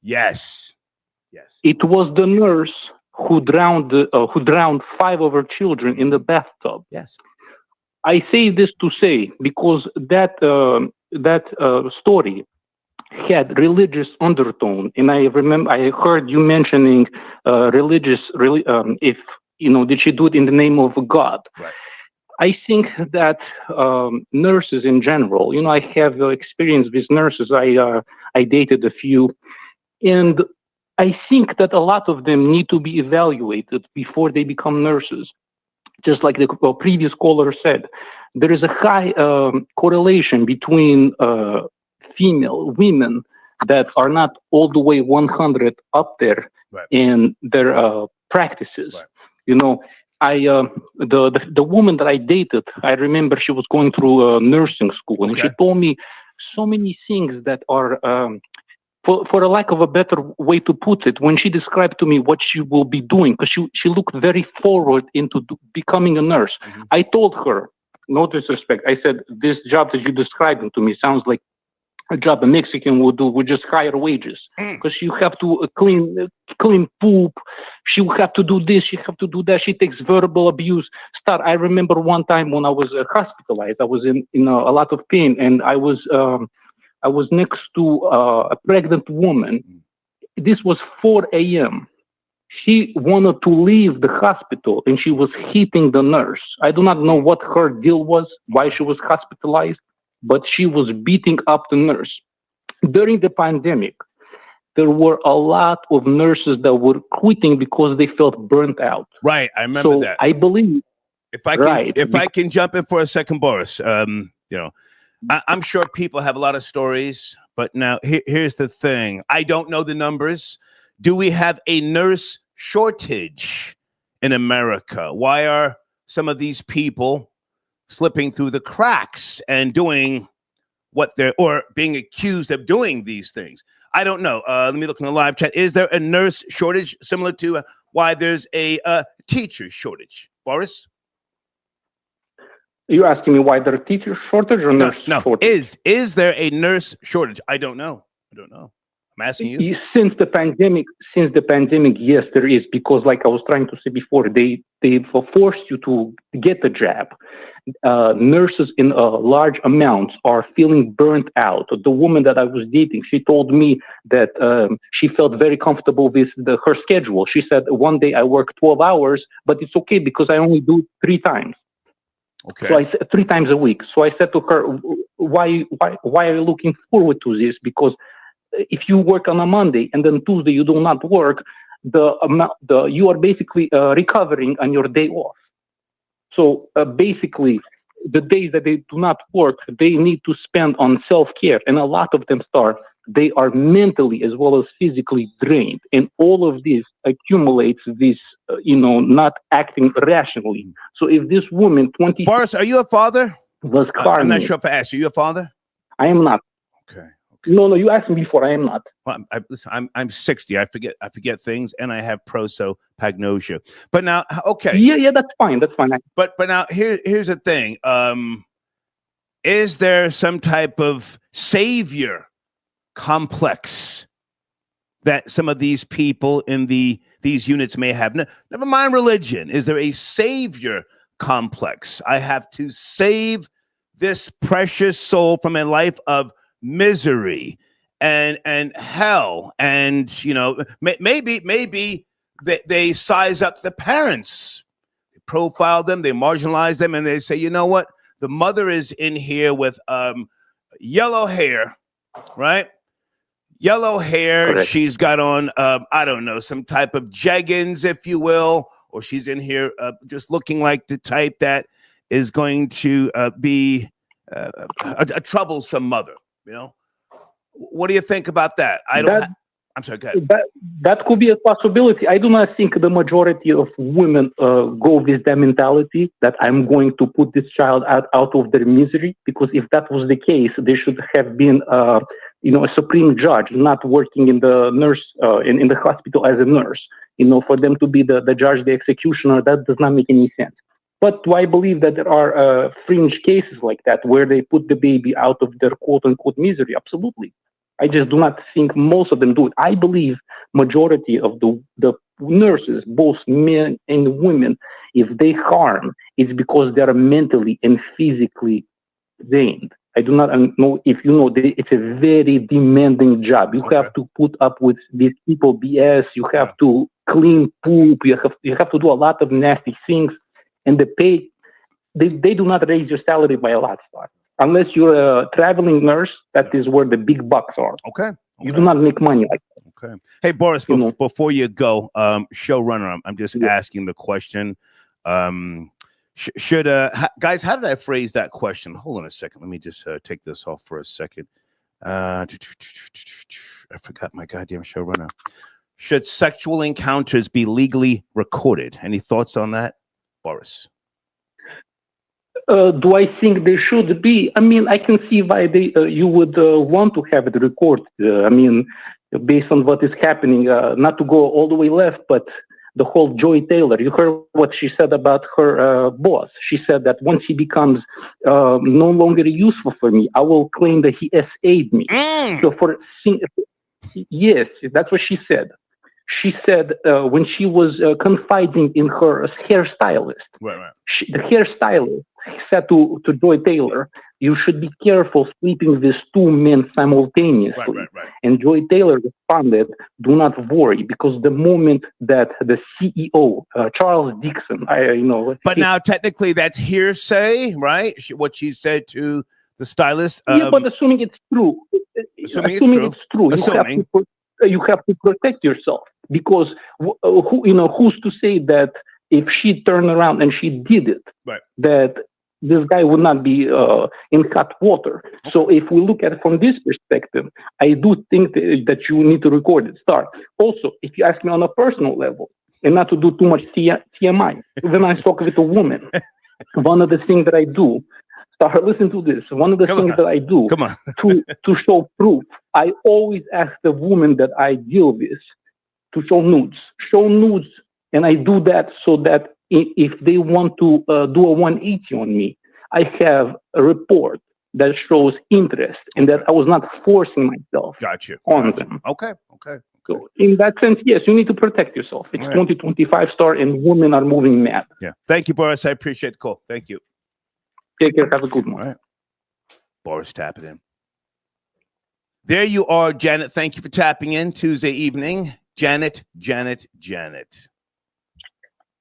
It was the nurse who drowned 5 of her children in the bathtub. Yes. I say this to say because that story had religious undertone, and I heard you mentioning if did she do it in the name of God? Right. I think that nurses in general, I have experience with nurses. I dated a few, and I think that a lot of them need to be evaluated before they become nurses. Just like the previous caller said, there is a high correlation between female women that are not all the way 100 up there right. in their practices. Right. The woman that I dated, I remember she was going through nursing school, and she told me so many things that are, for a lack of a better way to put it, when she described to me what she will be doing, because she looked very forward into becoming a nurse. Mm-hmm. I told her, no disrespect, I said, this job that you're describing to me sounds like a job a Mexican would do with just higher wages, because you have to clean poop. She will have to do this. She have to do that. She takes verbal abuse. I remember one time when I was hospitalized. I was in a lot of pain, and I was next to a pregnant woman. This was 4 a.m. She wanted to leave the hospital, and she was hitting the nurse. I do not know what her deal was, why she was hospitalized, but she was beating up the nurse. During the pandemic, there were a lot of nurses that were quitting because they felt burnt out. Right, I remember that. I believe. If I can jump in for a second, Boris. I'm sure people have a lot of stories, but now here's the thing. I don't know the numbers. Do we have a nurse shortage in America? Why are some of these people slipping through the cracks and doing or being accused of doing these things? I don't know. Let me look in the live chat. Is there a nurse shortage similar to why there's a teacher shortage? Boris? Are you asking me why there's a teacher shortage or nurse shortage? Is there a nurse shortage? I don't know. I'm asking you. Since the pandemic, yes, there is, because like I was trying to say before, they forced you to get the jab. Nurses in large amounts are feeling burnt out. The woman that I was dating, she told me that she felt very comfortable with her schedule. She said, one day I work 12 hours, but it's okay because I only do 3 times. Okay. So I said 3 times a week. So I said to her, why are you looking forward to this? Because if you work on a Monday and then Tuesday you do not work, you are basically recovering on your day off. So basically, the days that they do not work, they need to spend on self-care, and a lot of them they are mentally as well as physically drained, and all of this accumulates this, not acting rationally. So if this woman, Boris, are you a father? Was I'm not sure if I asked you. Are you a father? I am not. Okay. No, you asked me before. I am not. Well, I'm 60. I forget things, and I have prosopagnosia. But now, okay. Yeah, that's fine. That's fine. But now here's the thing. Is there some type of savior complex that some of these people in these units may have? Never mind religion. Is there a savior complex? I have to save this precious soul from a life of misery and hell, and maybe they size up the parents, they profile them, they marginalize them, and they say, you know what, the mother is in here with yellow hair, right? Yellow hair. Correct. She's got on I don't know, some type of jeggings, if you will, or she's in here just looking like the type that is going to be a troublesome mother. What do you think about that? I'm sorry, go ahead. That could be a possibility. I do not think the majority of women go with that mentality that I'm going to put this child out of their misery, because if that was the case, they should have been a supreme judge, not working in the in the hospital as a nurse. For them to be the judge, the executioner, that does not make any sense. But do I believe that there are fringe cases like that where they put the baby out of their quote-unquote misery? Absolutely. I just do not think most of them do it. I believe majority of the nurses, both men and women, if they harm, it's because they're mentally and physically drained. I do not know if you know that it's a very demanding job. You have to put up with these people BS. You have to clean poop. You have to do a lot of nasty things, and the pay they do not raise your salary by a lot, Star. Unless you're a traveling nurse, that is where the big bucks are. Okay. You do not make money like that. Okay. Hey, Boris, before you go, showrunner, I'm just asking the question. Should guys, how did I phrase that question? Hold on a second. Let me just take this off for a second. I forgot my goddamn showrunner. Should sexual encounters be legally recorded? Any thoughts on that, Boris? Do I think they should be? I mean, I can see why you would want to have it recorded. I mean, based on what is happening, not to go all the way left, but the whole Joy Taylor. You heard what she said about her boss. She said that once he becomes no longer useful for me, I will claim that he SA'd me. So yes, that's what she said. She said when she was confiding in her hairstylist, the hairstylist said to Joy Taylor, you should be careful sleeping with two men simultaneously. And Joy Taylor responded, do not worry, because the moment that the CEO, Charles Dixon, But now technically that's hearsay, right? What she said to the stylist. Yeah, but assuming it's true. Assuming it's true. You have to protect yourself, because who's to say that if she turned around and she did it, that this guy would not be in hot water. So if we look at it from this perspective, I do think that you need to record it. Also, if you ask me on a personal level, and not to do too much TMI, when I talk with a woman, one of the things that I do, listen to this. One of the things that I do to show proof, I always ask the woman that I deal with to show nudes. And I do that so that if they want to do a 180 on me, I have a report that shows interest and that I was not forcing myself on them. Okay. So in that sense, yes, you need to protect yourself. It's 2025 Star, and women are moving mad. Yeah. Thank you, Boris. I appreciate the call. Thank you. Take care. Have a good one. All right. Boris tapping in. There you are, Janet. Thank you for tapping in Tuesday evening. Janet.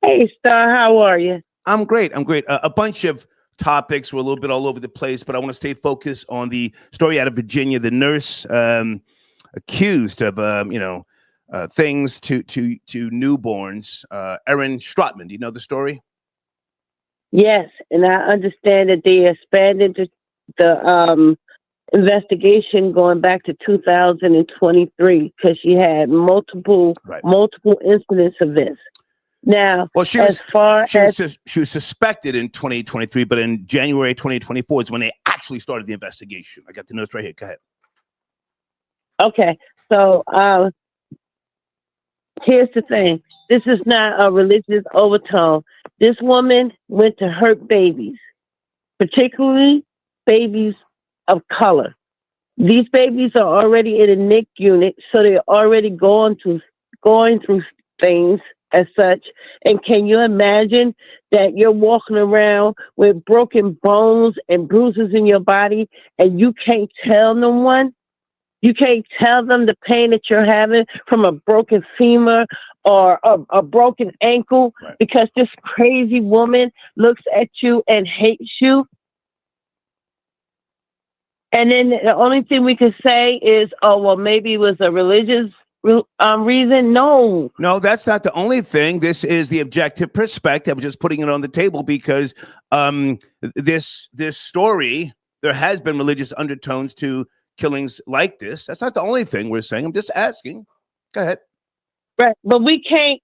Hey, Star. How are you? I'm great. A bunch of topics were a little bit all over the place, but I want to stay focused on the story out of Virginia. The nurse accused of, things to newborns. Erin Strotman. Do you know the story? Yes, and I understand that they expanded the investigation going back to 2023 because she had multiple incidents of this. Now, she was suspected in 2023, but in January 2024 is when they actually started the investigation. I got the notes right here. Go ahead. Okay, so here's the thing. This is not a religious overtone. This woman went to hurt babies, particularly babies of color. These babies are already in a NICU unit, so they're already going through things as such. And can you imagine that you're walking around with broken bones and bruises in your body and you can't tell no one? You can't tell them the pain that you're having from a broken femur or a broken ankle because this crazy woman looks at you and hates you. And then the only thing we could say is, oh, well, maybe it was a religious reason. No, that's not the only thing. This is the objective perspective. I'm just putting it on the table because this story, there has been religious undertones to killings like this. That's not the only thing we're saying. I'm just asking. Go ahead. Right, but we can't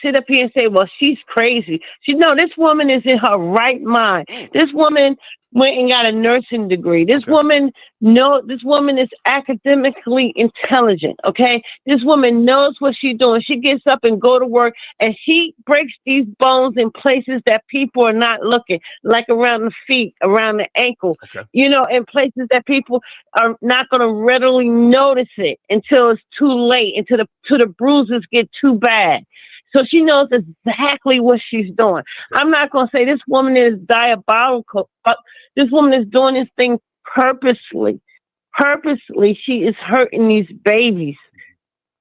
sit up here and say, well, she's crazy. This woman is in her right mind. This woman went and got a nursing degree. This woman is academically intelligent, okay? This woman knows what she's doing. She gets up and go to work, and she breaks these bones in places that people are not looking, like around the feet, around the ankle, in places that people are not going to readily notice it until it's too late, until the bruises get too bad. So she knows exactly what she's doing. I'm not going to say this woman is diabolical, but this woman is doing this thing purposely, she is hurting these babies.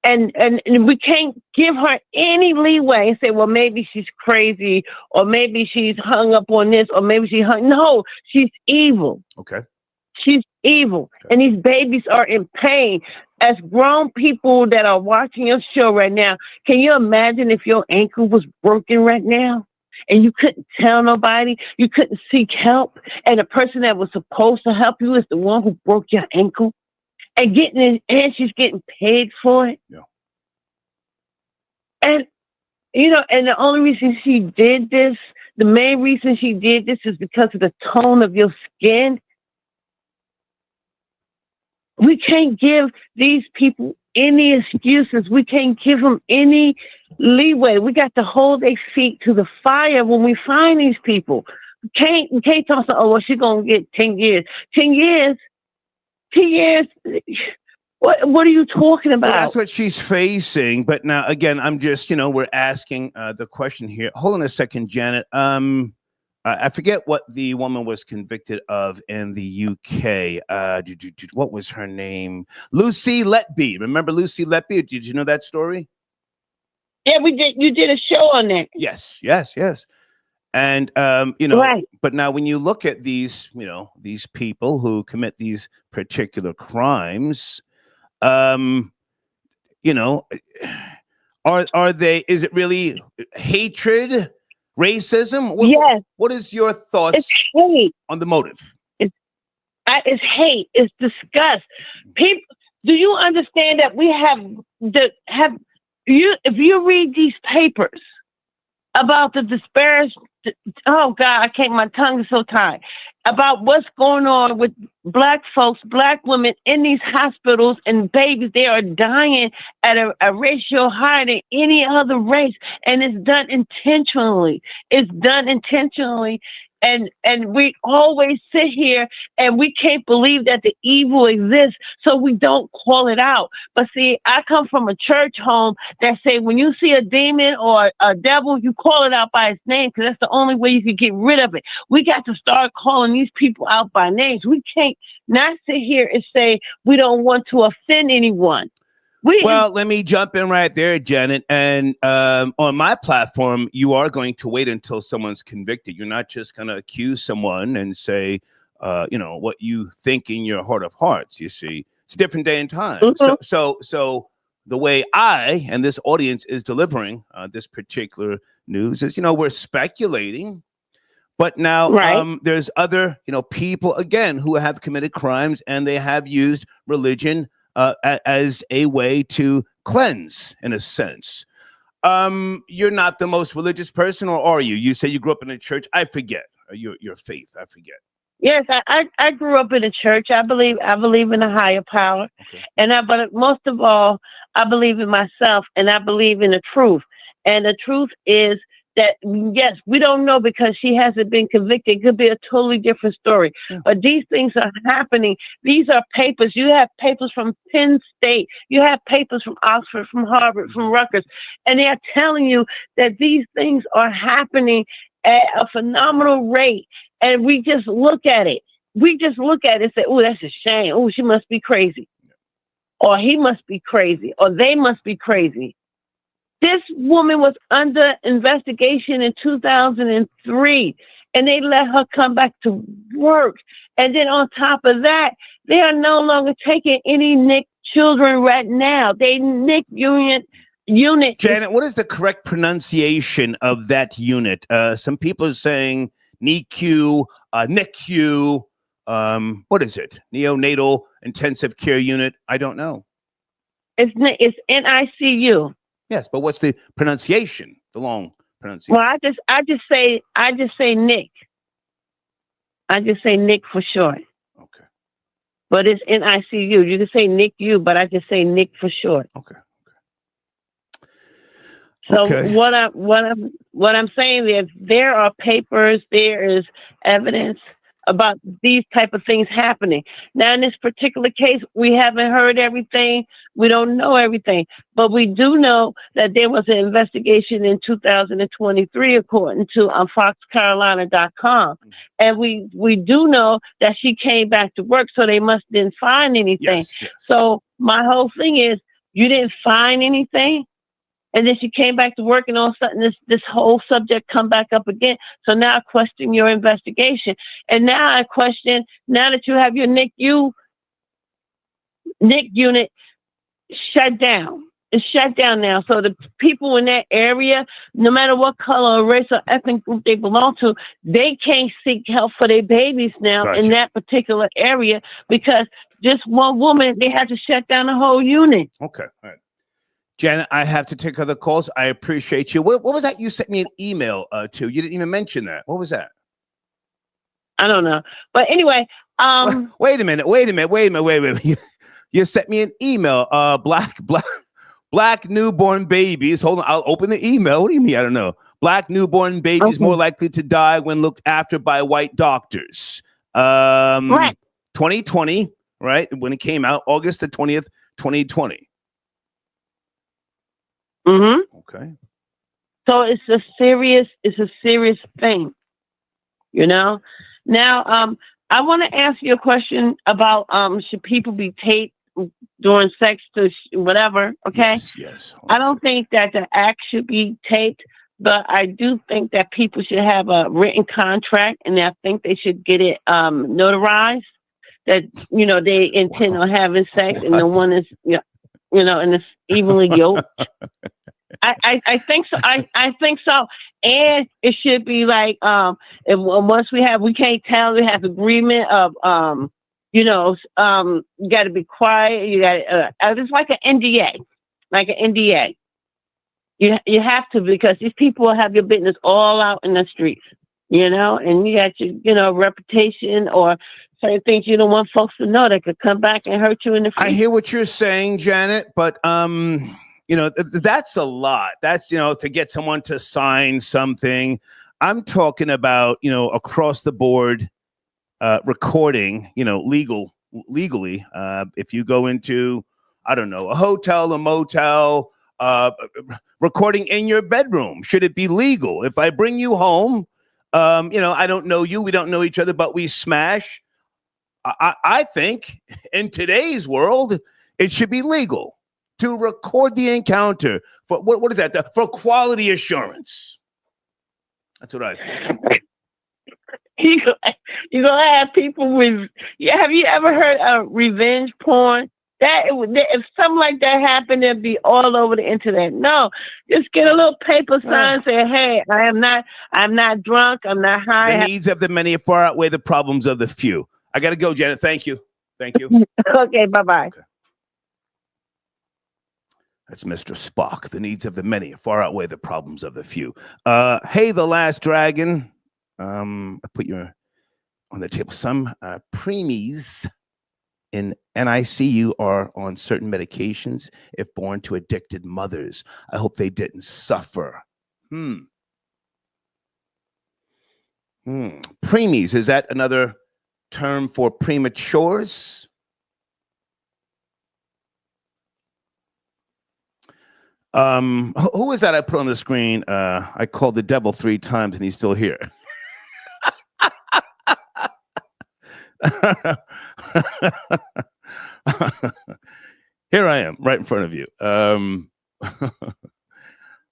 And we can't give her any leeway and say, well, maybe she's crazy, or maybe she's hung up on this, or maybe no, she's evil. Okay. She's evil. Okay. And these babies are in pain. As grown people that are watching your show right now, can you imagine if your ankle was broken right now and you couldn't tell nobody, you couldn't seek help, and the person that was supposed to help you is the one who broke your ankle? And she's getting paid for it. Yeah. And and the only reason she did this, the main reason she did this, is because of the tone of your skin. We can't give these people any excuses. We can't give them any leeway. We got to hold their feet to the fire when we find these people. We can't talk about, oh, well, she's gonna get 10 years. 10 years. 10 years. What are you talking about? Well, that's what she's facing. But now, again, I'm just, we're asking the question here. Hold on a second, Janet. I forget what the woman was convicted of in the UK. What was her name? Lucy Letby. Remember Lucy Letby? Did you know that story? Yeah, we did. You did a show on that. Yes. And, right. But now when you look at these, these people who commit these particular crimes, are they, is it really hatred, racism? Yes. What is your thoughts it's hate. On the motive? It's hate. It's disgust. People, do you understand that we if you read these papers about the disparage, oh God, my tongue is so tired, about what's going on with Black folks, Black women in these hospitals, and babies, they are dying at a ratio higher than any other race, and it's done intentionally. And we always sit here and we can't believe that the evil exists, so we don't call it out. But see, I come from a church home that say when you see a demon or a devil, you call it out by its name, because that's the only way you can get rid of it. We got to start calling these people out by names. We can't not sit here and say we don't want to offend anyone. Well, let me jump in right there, Janet. And on my platform, you are going to wait until someone's convicted. You're not just going to accuse someone and say, what you think in your heart of hearts. You see, it's a different day and time. Mm-hmm. So the way I and this audience is delivering this particular news is, we're speculating. But now there's other, people, again, who have committed crimes, and they have used religion as a way to cleanse, in a sense. You're not the most religious person, or are you? You say you grew up in a church. I forget your faith. I forget. Yes, I grew up in a church. I believe in a higher power, okay. But most of all, I believe in myself, and I believe in the truth. And the truth is that, yes, we don't know because she hasn't been convicted. It could be a totally different story. Yeah. But these things are happening. These are papers. You have papers from Penn State. You have papers from Oxford, from Harvard, from Rutgers. And they are telling you that these things are happening at a phenomenal rate. And we just look at it. We just look at it and say, oh, that's a shame. Oh, she must be crazy. Or he must be crazy. Or they must be crazy. This woman was under investigation in 2003, and they let her come back to work. And then on top of that, they are no longer taking any NICU children right now. They NICU unit. Janet, what is the correct pronunciation of that unit? Some people are saying NICU, NICU. What is it? Neonatal Intensive Care Unit. I don't know. It's NICU. Yes, but what's the pronunciation? The long pronunciation. Well, I just say Nick. I just say Nick for short. Okay. But it's NICU. You can say NICU, but I just say Nick for short. Okay. So what I'm saying is there are papers, there is evidence about these type of things happening. Now, in this particular case, we haven't heard everything. We don't know everything, but we do know that there was an investigation in 2023, according to FoxCarolina.com. And we do know that she came back to work, so they must didn't find anything. Yes. So my whole thing is, you didn't find anything? And then she came back to work, and all of a sudden this whole subject come back up again. So now I question your investigation. And now I question, now that you have your NICU unit shut down. It's shut down now. So the people in that area, no matter what color or race or ethnic group they belong to, they can't seek help for their babies now in that particular area, because just one woman, they had to shut down the whole unit. Okay. All right. Janet, I have to take other calls. I appreciate you. What was that you sent me an email to? You didn't even mention that. What was that? I don't know. But anyway, wait a minute. You sent me an email. Black newborn babies. Hold on, I'll open the email. What do you mean? I don't know. Black newborn babies more likely to die when looked after by white doctors. Right. 2020, right? When it came out, August the 20th, 2020. Mm-hmm. Okay. So it's a serious thing, you know. Now, I want to ask you a question about should people be taped during sex to whatever? Okay. Yes. I don't think that the act should be taped, but I do think that people should have a written contract, and I think they should get it notarized that they intend on having sex, and no one is and it's evenly yoked. I think so. I think so. And it should be like, once we can't tell, we have agreement of, you got to be quiet. You got it's like an NDA, You have to, because these people will have your business all out in the streets, and you got your, reputation or certain things you don't want folks to know that could come back and hurt you in the future. I hear what you're saying, Janet, but that's a lot. That's, to get someone to sign something. I'm talking about, across the board recording, legally. If you go into, I don't know, a hotel, a motel, recording in your bedroom, should it be legal? If I bring you home, I don't know you, we don't know each other, but we smash. I think in today's world, it should be legal to record the encounter for what is that? For quality assurance. That's what I think. You're gonna have people with. Have you ever heard of revenge porn? If something like that happened, it'd be all over the internet. No, just get a little paper sign, say, "Hey, I'm not drunk, I'm not high." The needs of the many far outweigh the problems of the few. I got to go, Janet. Thank you. Okay, bye-bye. Okay. That's Mr. Spock. The needs of the many far outweigh the problems of the few. Hey, the last dragon. I put you on the table. Some preemies in NICU are on certain medications if born to addicted mothers. I hope they didn't suffer. Preemies, is that another term for prematures? Who is that I put on the screen? I called the devil 3 times and he's still here. Here I am, right in front of you. Hold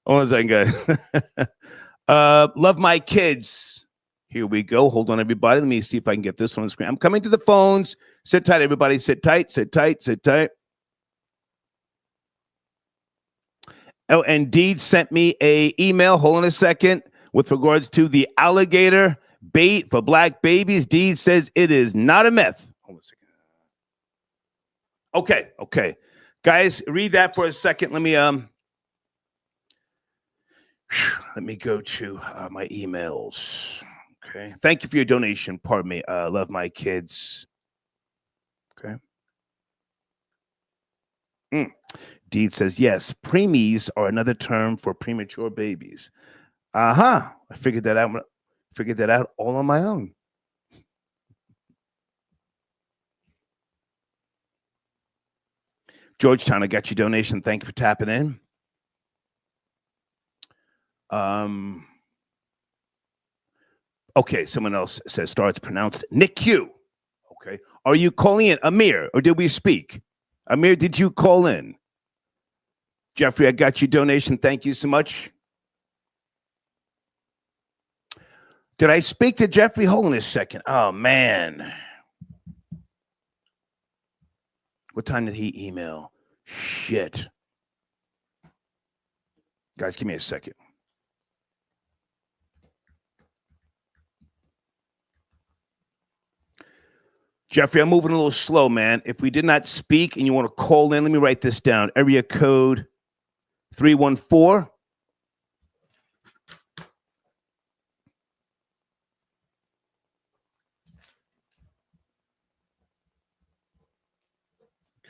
on a second, guys. Love my kids. Here we go. Hold on, everybody. Let me see if I can get this on the screen. I'm coming to the phones. Sit tight, everybody. Sit tight, sit tight, sit tight. Oh, and Deed sent me a email. Hold on a second. With regards to the alligator bait for black babies, Deed says it is not a myth. Hold on a second. Okay. Guys, read that for a second. Let me go to my emails. Okay. Thank you for your donation. Pardon me. Love my kids. Okay. Deed says, yes, preemies are another term for premature babies. I figured that out all on my own. Georgetown, I got your donation. Thank you for tapping in. Okay, someone else says Star, it's pronounced NICU. Okay. Are you calling in, Amir, or did we speak? Amir, did you call in? Jeffrey, I got your donation. Thank you so much. Did I speak to Jeffrey? Hold on a second. Oh, man. What time did he email? Shit. Guys, give me a second. Jeffrey, I'm moving a little slow, man. If we did not speak and you want to call in, let me write this down. Area code 314.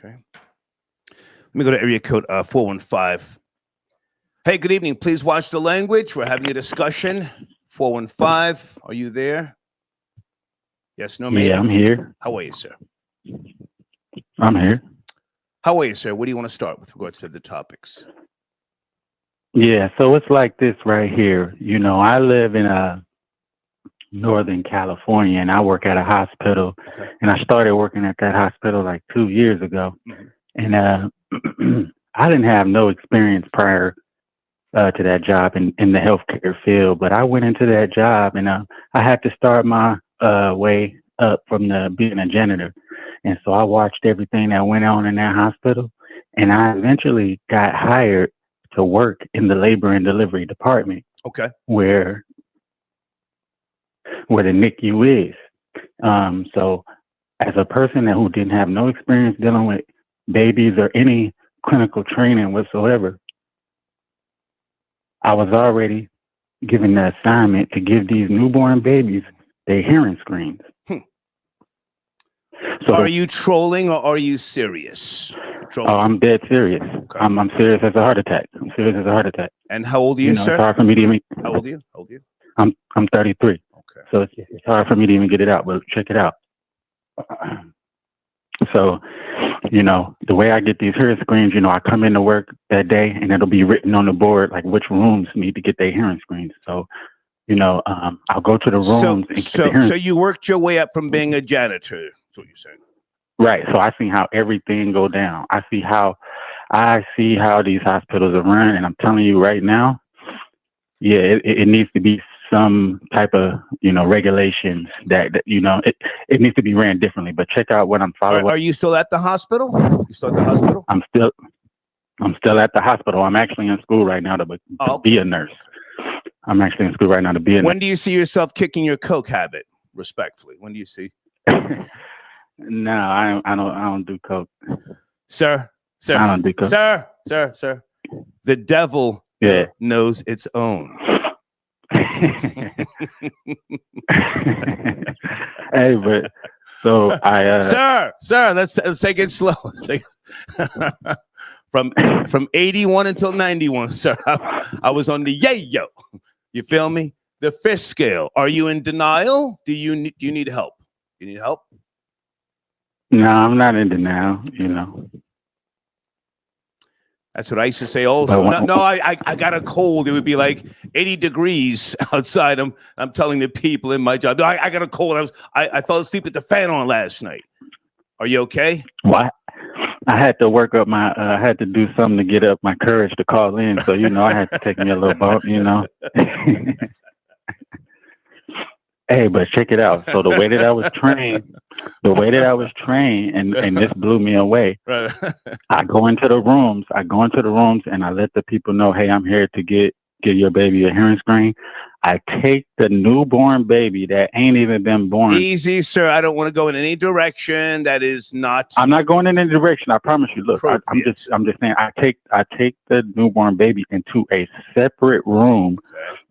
Okay. Let me go to area code 415. Hey, good evening. Please watch the language. We're having a discussion. 415. Are you there? Yes, no, maybe. Yeah, I'm here. How are you, sir? I'm here. How are you, sir? What do you want to start with regards to the topics? Yeah, so it's like this right here. You know, I live in Northern California, and I work at a hospital. Okay. And I started working at that hospital like 2 years ago. Mm-hmm. And I didn't have no experience prior to that job in the healthcare field, but I went into that job, and I had to start my way up from being a janitor. And so I watched everything that went on in that hospital, and I eventually got hired to work in the labor and delivery department. Okay. Where the NICU is. So as a person who didn't have no experience dealing with babies or any clinical training whatsoever, I was already given the assignment to give these newborn babies their hearing screens. So are you trolling or are you serious? Trolling. Oh, I'm dead serious. Okay. I'm serious as a heart attack. I'm serious as a heart attack. And how old are you, sir? It's hard for me to even. How old are you? How old are you? I'm 33. Okay. So it's hard for me to even get it out, but check it out. So, you know, the way I get these hearing screens, you know, I come into work that day and it'll be written on the board, like which rooms need to get their hearing screens. So, you know, I'll go to the rooms. So you worked your way up from being a janitor. That's what you're saying. Right. So I see how everything go down. I see how these hospitals are run. And I'm telling you right now, yeah, it needs to be some type of, you know, regulations that you know, it needs to be ran differently. But check out what I'm following. Are you still at the hospital? You still at the hospital? I'm still at the hospital. I'm actually in school right now to be a nurse. I'm actually in school right now to be a nurse. When do you see yourself kicking your coke habit? Respectfully, when do you see? No, I don't do coke. Sir, I don't do coke. Sir. The devil knows its own. Hey, but so I sir, let's take it slow. From 81 until 91, sir. I was on the yayo. You feel me? The fish scale. Are you in denial? Do you need help? You need help? No, I'm not in denial, you know. That's what I used to say also. I got a cold. It would be like 80 degrees outside. I'm telling the people in my job, no, I got a cold. I fell asleep with the fan on last night. Are you okay? Well, I had to work up I had to do something to get up my courage to call in. So, you know, I had to take me a little bump, you know. Hey, but check it out. So the way that I was trained, and this blew me away. Right. I go into the rooms and I let the people know, hey, I'm here to give your baby a hearing screen. I take the newborn baby that ain't even been born. Easy, sir. I don't want to go in any direction. That is not. I'm not going in any direction. I promise you. Look, I'm just saying. I take the newborn baby into a separate room,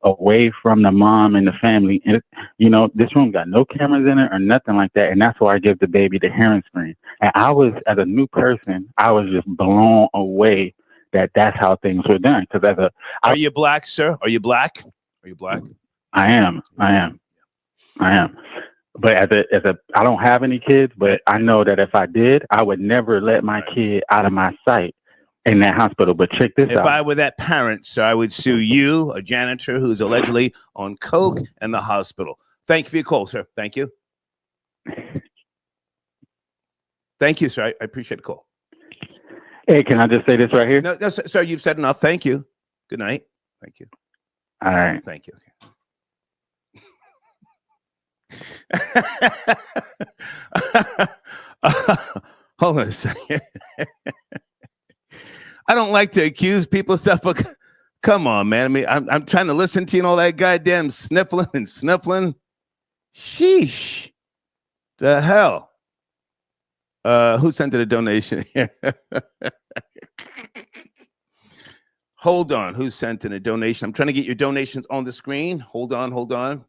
away from the mom and the family. And you know, this room got no cameras in it or nothing like that. And that's why I give the baby the hearing screen. And I was, as a new person, I was just blown away that's how things were done. Because are you black, sir? Are you black? Are you black? I am. but I don't have any kids, but I know that if I did, I would never let my kid out of my sight in that hospital. But check this out. If I were that parent, sir, I would sue you, a janitor who's allegedly on coke, and the hospital. Thank you for your call, sir. Thank you. Thank you, sir. I appreciate the call. Hey, can I just say this right here? No, sir, you've said enough. Thank you. Good night. Thank you. All right. Thank you. Hold on a second. I don't like to accuse people of stuff, but come on, man. I mean, I'm trying to listen to you and all that goddamn sniffling and sniffling. Sheesh. The hell. Who sent it a donation here? Hold on. Who sent in a donation? I'm trying to get your donations on the screen. Hold on.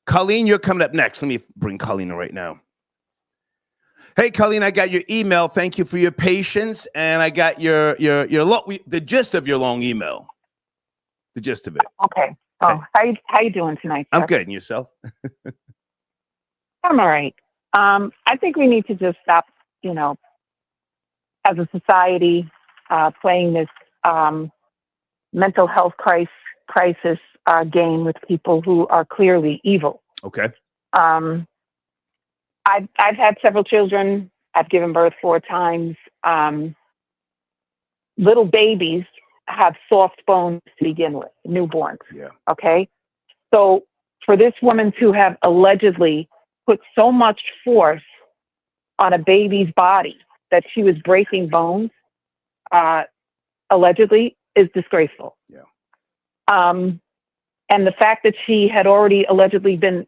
Colleen, you're coming up next. Let me bring Colleen in right now. Hey, Colleen, I got your email. Thank you for your patience. And I got the gist of your long email. The gist of it. Okay. Oh, hey. How you doing tonight, sir? I'm good. And yourself? I'm all right. I think we need to just stop, as a society, playing this mental health crisis game with people who are clearly evil. Okay. I've had several children. I've given birth 4 times. Little babies have soft bones to begin with, newborns. Yeah. Okay. So for this woman to have allegedly put so much force on a baby's body that she was breaking bones, allegedly, is disgraceful. Yeah. And the fact that she had already allegedly been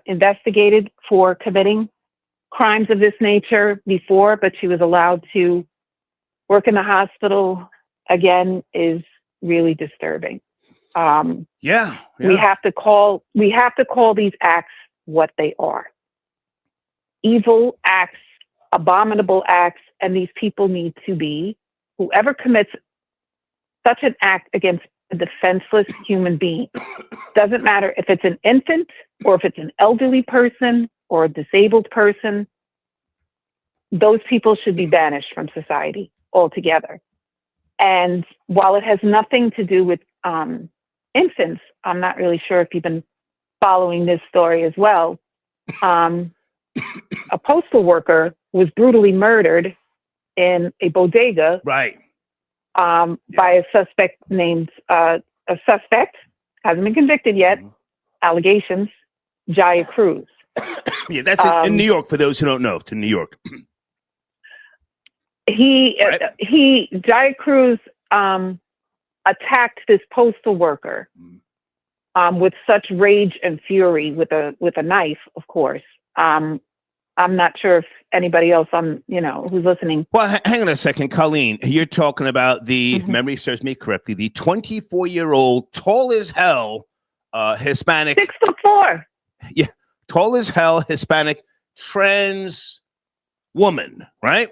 investigated for committing crimes of this nature before, but she was allowed to work in the hospital again is really disturbing. Yeah. We have to call these acts what they are. Evil acts, abominable acts, and these people need to be, whoever commits such an act against a defenseless human being, doesn't matter if it's an infant or if it's an elderly person or a disabled person, those people should be banished from society altogether. And while it has nothing to do with infants, I'm not really sure if you've been following this story as well. A postal worker was brutally murdered in a bodega, right? By a suspect named a suspect hasn't been convicted yet. Allegations, Jaya Cruz. Yeah, that's in New York. For those who don't know, to New York. Jaya Cruz attacked this postal worker with such rage and fury with a knife, of course. I'm not sure if anybody else who's listening. Well, hang on a second, Colleen. You're talking about if memory serves me correctly, the 24-year-old, tall as hell, Hispanic. 6'4". Yeah, tall as hell, Hispanic, trans woman, right?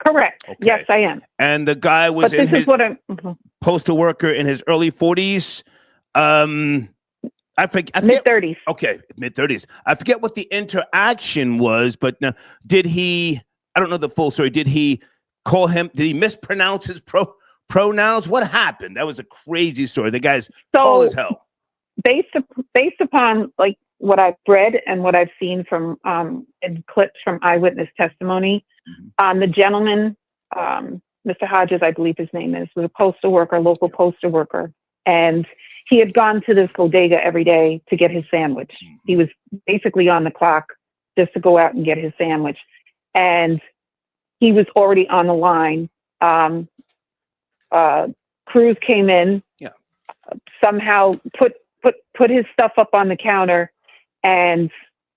Correct. Okay. Yes, I am. And the guy was postal worker in his early 40s. I forget mid-30s. Okay, mid-30s. I forget what the interaction was, but did he? I don't know the full story. Did he call him? Did he mispronounce his pronouns? What happened? That was a crazy story. The guy's tall as hell. Based upon like what I've read and what I've seen from in clips from eyewitness testimony, the gentleman, Mr. Hodges, I believe his name is, was a postal worker, local postal worker, and he had gone to this bodega every day to get his sandwich. He was basically on the clock just to go out and get his sandwich. And he was already on the line. Cruz came in, somehow put his stuff up on the counter, and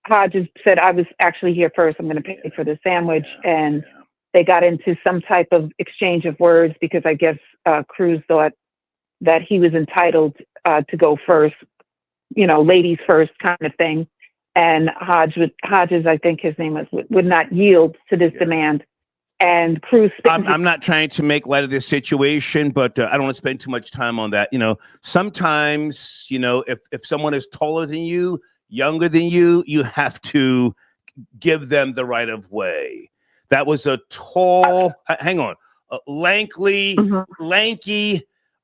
Hodges said, I was actually here first. I'm going to pay for the sandwich. And they got into some type of exchange of words because I guess Cruz thought that he was entitled to go first, ladies first kind of thing. And Hodges, I think his name was, would not yield to this demand. and crews. I'm not trying to make light of this situation, but I don't want to spend too much time on that. Sometimes, if someone is taller than you, younger than you, you have to give them the right of way. That was a tall, hang on, lanky,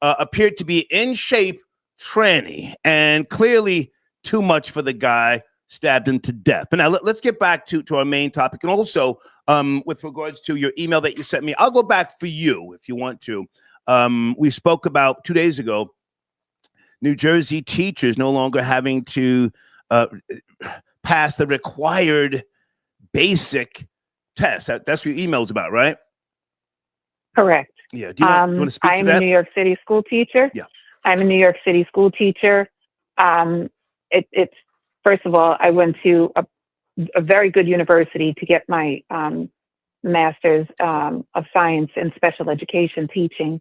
appeared to be in shape tranny, and clearly too much for the guy, stabbed him to death. But now let's get back to our main topic. And also, with regards to your email that you sent me, I'll go back for you if you want to. We spoke about 2 days ago, New Jersey teachers no longer having to pass the required basic test. That's what your email's about, right? Correct. Yeah. Do you want to speak to that? I'm a New York City school teacher. Yeah. I'm a New York City school teacher. It's first of all, I went to a very good university to get my master's of science in special education teaching,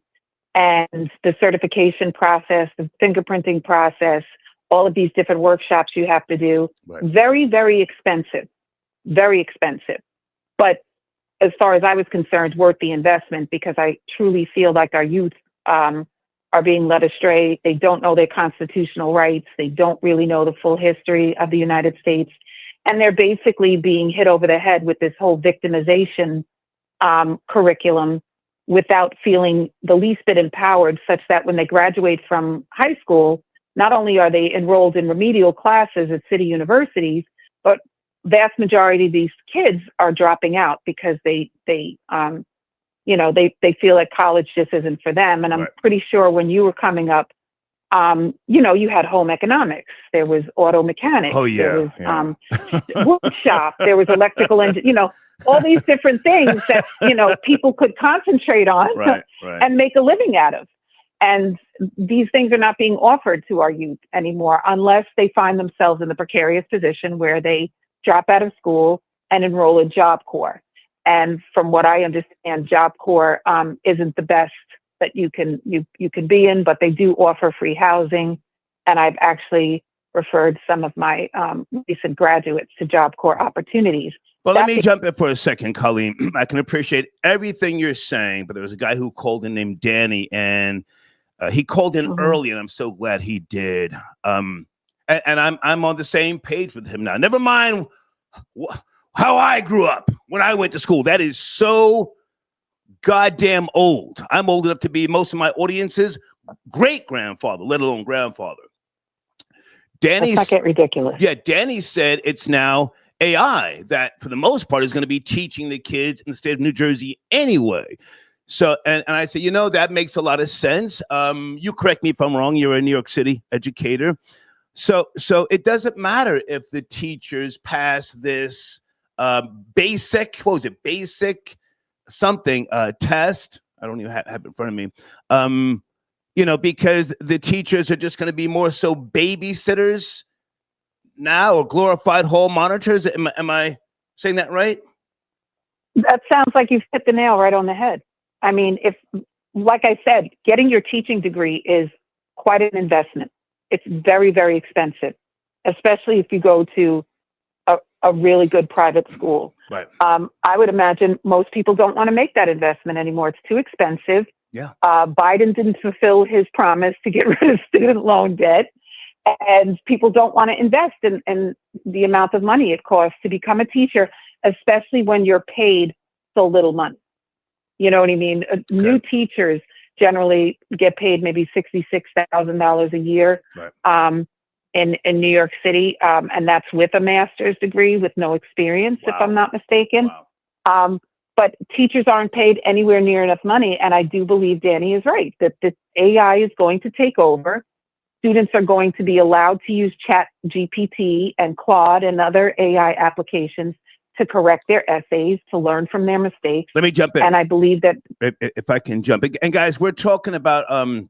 and the certification process, the fingerprinting process, all of these different workshops you have to do. Right. Very, very expensive. Very expensive. But as far as I was concerned, worth the investment, because I truly feel like our youth are being led astray. They don't know their constitutional rights. They don't really know the full history of the United States. And they're basically being hit over the head with this whole victimization curriculum without feeling the least bit empowered, such that when they graduate from high school, not only are they enrolled in remedial classes at city universities, but vast majority of these kids are dropping out because they feel like college just isn't for them. And I'm pretty sure when you were coming up, you had home economics, there was auto mechanics, there was wood shop, there was electrical engine, all these different things that, people could concentrate on and make a living out of. And these things are not being offered to our youth anymore unless they find themselves in the precarious position where they drop out of school and enroll in Job Corps. And from what I understand, Job Corps isn't the best that you can be in, but they do offer free housing. And I've actually referred some of my recent graduates to Job Corps opportunities. Well, let me jump in for a second, Colleen. I can appreciate everything you're saying, but there was a guy who called in named Danny, and he called in early, and I'm so glad he did. And I'm on the same page with him now. Never mind how I grew up when I went to school. That is so goddamn old. I'm old enough to be most of my audience's great-grandfather, let alone grandfather. Let's not get ridiculous. Yeah, Danny said it's now AI that, for the most part, is going to be teaching the kids in the state of New Jersey anyway. So, and I said, that makes a lot of sense. You correct me if I'm wrong. You're a New York City educator. So it doesn't matter if the teachers pass this basic something test. I don't even have it in front of me. Because the teachers are just going to be more so babysitters now, or glorified hall monitors. Am I saying that right? That sounds like you've hit the nail right on the head. I mean, like I said, getting your teaching degree is quite an investment. It's very, very expensive, especially if you go to a really good private school. Right. I would imagine most people don't want to make that investment anymore. It's too expensive. Yeah. Biden didn't fulfill his promise to get rid of student loan debt, and people don't want to invest in the amount of money it costs to become a teacher, especially when you're paid so little money. You know what I mean? Okay. New teachers generally get paid maybe $66,000 a year in New York City, and that's with a master's degree with no experience, if I'm not mistaken. Wow. But teachers aren't paid anywhere near enough money, and I do believe Danny is right, that the AI is going to take over. Students are going to be allowed to use Chat GPT and Claude and other AI applications to correct their essays, to learn from their mistakes. Let me jump in. And I believe that... If I can jump in. And guys, we're talking about a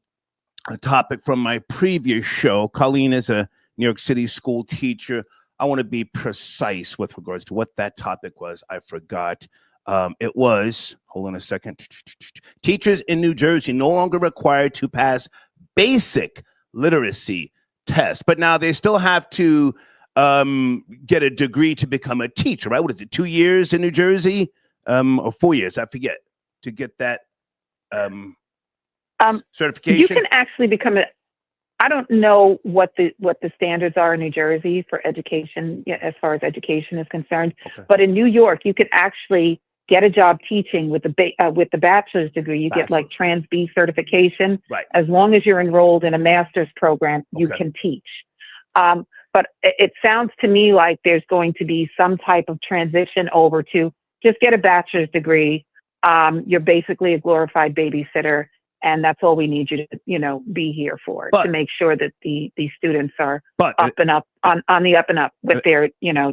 topic from my previous show. Colleen is a New York City school teacher. I want to be precise with regards to what that topic was. I forgot. It was, hold on a second. Teachers in New Jersey no longer required to pass basic literacy tests, but now they still have to get a degree to become a teacher, right? What is it, 2 years in New Jersey or 4 years, I forget, to get that certification? You can actually become I don't know what the standards are in New Jersey for education, as far as education is concerned. Okay. But in New York, you can actually get a job teaching with the bachelor's degree. You get like Trans B certification. Right. As long as you're enrolled in a master's program, you can teach. But it sounds to me like there's going to be some type of transition over to just get a bachelor's degree. You're basically a glorified babysitter. And that's all we need you to, be here for, to make sure that the students are up and up on the up and up with their,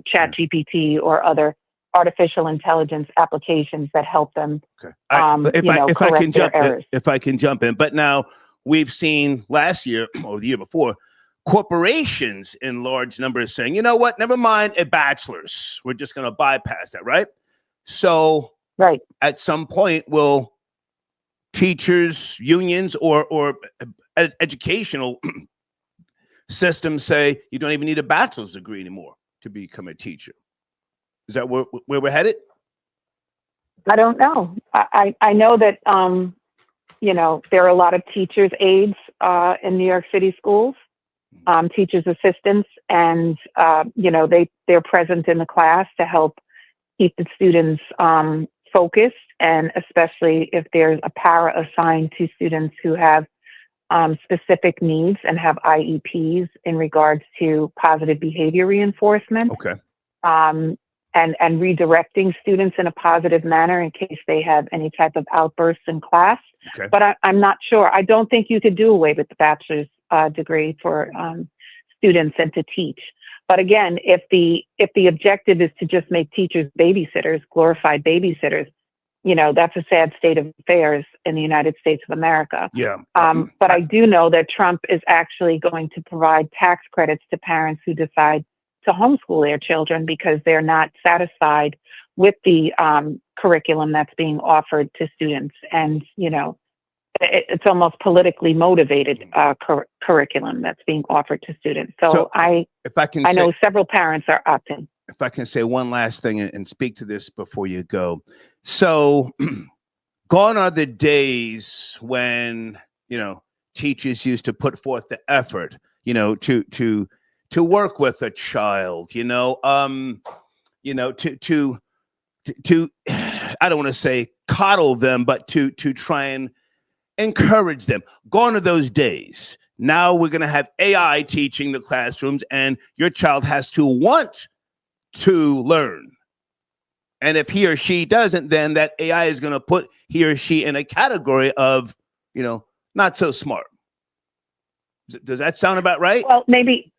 Chat GPT or other artificial intelligence applications that help them. Okay. If I can jump in, but now we've seen last year or the year before, corporations in large numbers saying, you know what, never mind a bachelor's, we're just going to bypass that, right? So, at some point, will teachers unions or educational systems say you don't even need a bachelor's degree anymore to become a teacher? Is that where we're headed? I don't know. I know that there are a lot of teachers' aides in New York City schools, teachers' assistants, and they're present in the class to help keep the students focused, and especially if there's a para assigned to students who have specific needs and have IEPs in regards to positive behavior reinforcement. Okay. And redirecting students in a positive manner in case they have any type of outbursts in class. Okay. But I'm not sure. I don't think you could do away with the bachelor's degree for students and to teach. But again, if the objective is to just make teachers babysitters, glorified babysitters, that's a sad state of affairs in the United States of America. Yeah. But I do know that Trump is actually going to provide tax credits to parents who decide to homeschool their children because they're not satisfied with the curriculum that's being offered to students. And, it's almost politically motivated curriculum that's being offered to students. So I know several parents are opting. If I can say one last thing and speak to this before you go. So gone are the days when, teachers used to put forth the effort, to work with a child, to I don't want to say coddle them, but to try and encourage them. Gone are those days. Now we're going to have AI teaching the classrooms, and your child has to want to learn. And if he or she doesn't, then that AI is going to put he or she in a category of, not so smart. Does that sound about right? Well, maybe.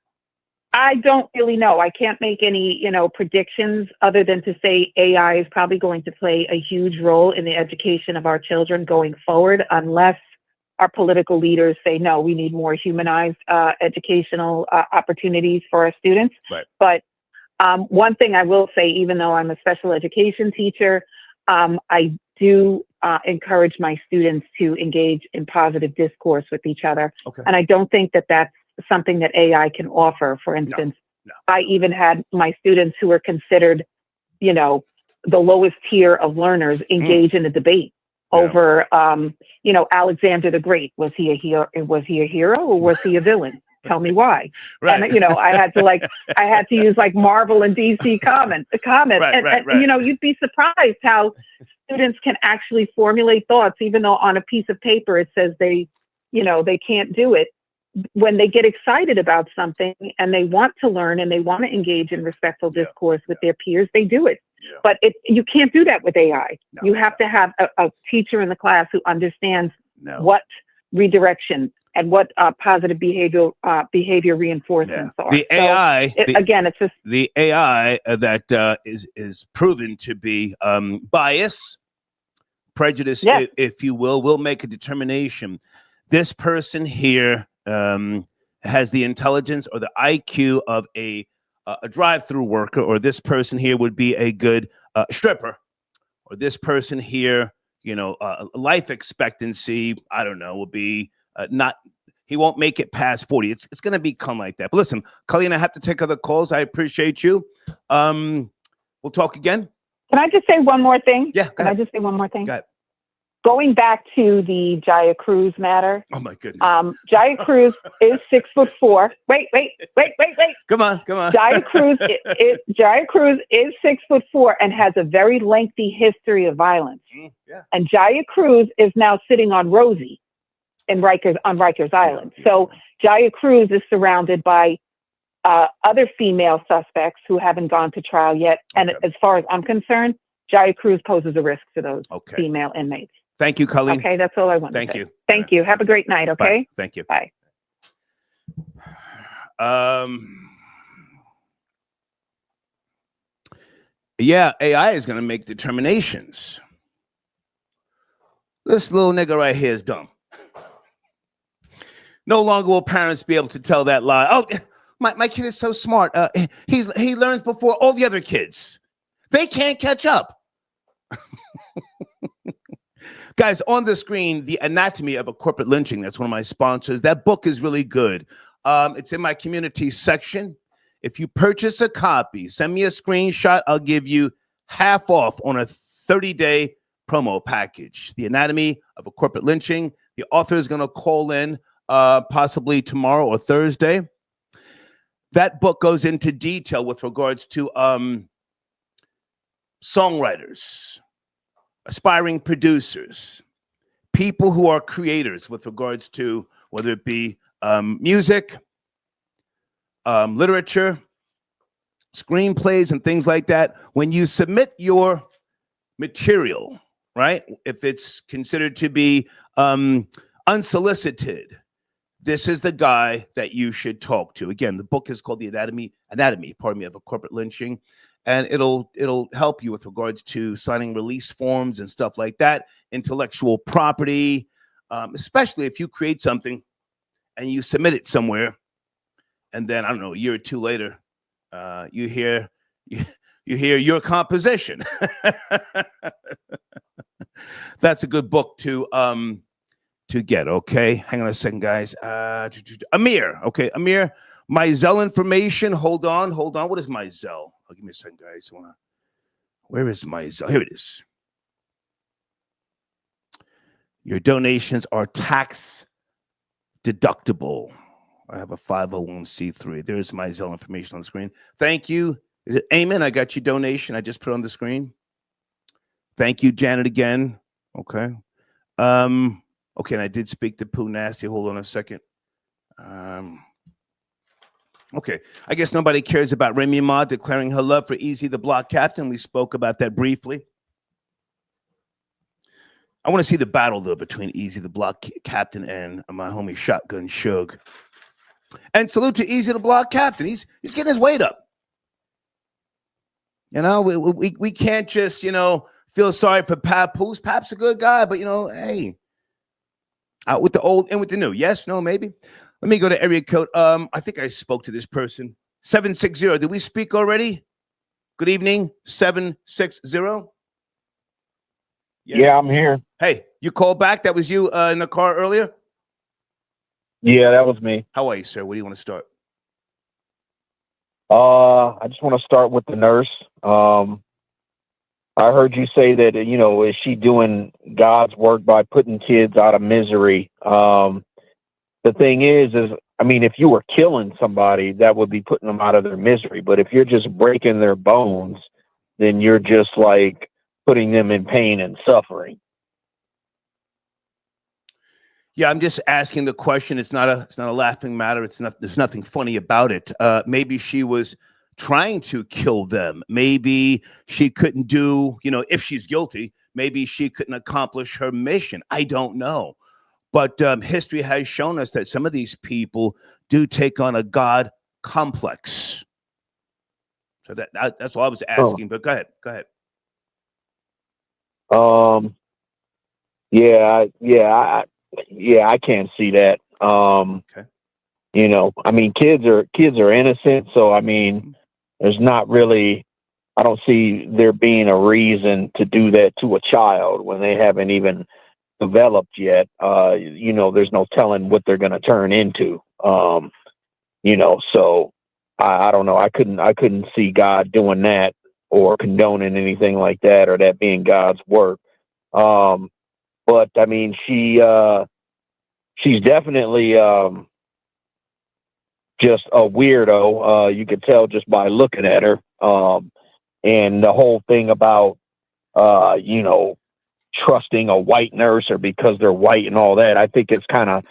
I don't really know. I can't make any, predictions other than to say AI is probably going to play a huge role in the education of our children going forward, unless our political leaders say, no, we need more humanized educational opportunities for our students. Right. But one thing I will say, even though I'm a special education teacher, I do encourage my students to engage in positive discourse with each other. Okay. And I don't think that that's something that AI can offer. For instance, No. I even had my students who were considered, the lowest tier of learners engage in a debate over, Alexander the Great. Was he a hero? Was he a hero or was he a villain? Tell me why. Right. And I had to use like Marvel and DC comment. And you'd be surprised how students can actually formulate thoughts, even though on a piece of paper it says they can't do it. When they get excited about something and they want to learn and they want to engage in respectful discourse with their peers, they do it. Yeah. But you can't do that with AI. No, you have to have a teacher in the class who understands No. what redirection and what positive behavior reinforcements are. The AI, it's just the AI that is proven to be bias, prejudice, if you will make a determination. This person here has the intelligence or the IQ of a drive-through worker, or this person here would be a good stripper, or this person here, life expectancy, I don't know, will be he won't make it past 40. It's going to become like that. But listen, Colleen, I have to take other calls. I appreciate you. We'll talk again. Can I just say one more thing? Yeah, Can I just say one more thing? Go ahead. Going back to the Jaya Cruz matter. Oh my goodness. Jaya Cruz is 6'4". Wait. Come on. Jaya Cruz is 6'4" and has a very lengthy history of violence. Yeah. And Jaya Cruz is now sitting on Rosie on Rikers Island. So Jaya Cruz is surrounded by other female suspects who haven't gone to trial yet. And as far as I'm concerned, Jaya Cruz poses a risk to those female inmates. Thank you, Colleen. Okay, that's all I want to say. Thank you. Thank you. Have a great night, okay? Bye. Thank you. Bye. Yeah, AI is going to make determinations. This little nigga right here is dumb. No longer will parents be able to tell that lie. Oh, my kid is so smart. He learns before all the other kids. They can't catch up. Guys, on the screen, The Anatomy of a Corporate Lynching. That's one of my sponsors. That book is really good. It's in my community section. If you purchase a copy, send me a screenshot. I'll give you half off on a 30-day promo package. The Anatomy of a Corporate Lynching. The author is going to call in possibly tomorrow or Thursday. That book goes into detail with regards to songwriters, aspiring producers, people who are creators with regards to whether it be music, literature, screenplays, and things like that. When you submit your material, right, if it's considered to be unsolicited, this is the guy that you should talk to. Again, the book is called The Anatomy, of a Corporate Lynching. And it'll help you with regards to signing release forms and stuff like that, intellectual property, especially if you create something and you submit it somewhere, and then, I don't know, a year or two later, you hear your composition. That's a good book to get. Okay, hang on a second, guys. Amir. Okay, Amir. My Zelle information. Hold on. What is my Zelle? Oh, give me a second, guys. Where is my Zelle? Here it is. Your donations are tax deductible. I have a 501c3. There's my Zelle information on the screen. Thank you. Is it Amen? I got your donation. I just put it on the screen. Thank you, Janet, again. Okay. Okay, and I did speak to Pooh Nasty. Hold on a second. Okay, I guess nobody cares about Remy Ma declaring her love for Easy the Block Captain. We spoke about that briefly. I want to see the battle, though, between Easy the Block Captain and my homie Shotgun Suge. And salute to Easy the Block Captain. He's getting his weight up. You know, we can't just, feel sorry for Papoose. Pap's a good guy, but, hey, out with the old and with the new. Yes, no, maybe. Let me go to area code. I think I spoke to this person. 760. Did we speak already? Good evening. 760. Yes. Yeah, I'm here. Hey, you called back? That was you in the car earlier? Yeah, that was me. How are you, sir? Where do you want to start? I just want to start with the nurse. I heard you say that, is she doing God's work by putting kids out of misery? The thing is, if you were killing somebody, that would be putting them out of their misery. But if you're just breaking their bones, then you're just like putting them in pain and suffering. Yeah, I'm just asking the question. It's not a laughing matter. There's nothing funny about it. Maybe she was trying to kill them. Maybe she couldn't do, if she's guilty, maybe she couldn't accomplish her mission. I don't know. But history has shown us that some of these people do take on a God complex. So that's all I was asking. But go ahead. I can't see that. Okay. Kids are innocent, so there's not really. I don't see there being a reason to do that to a child when they haven't even developed yet. There's no telling what they're going to turn into. So I don't know. I couldn't see God doing that. or condoning anything like that, or that being God's work. But I mean, she's definitely just a weirdo. You could tell just by looking at her. And the whole thing about trusting a white nurse or because they're white and all that, I think it's kind of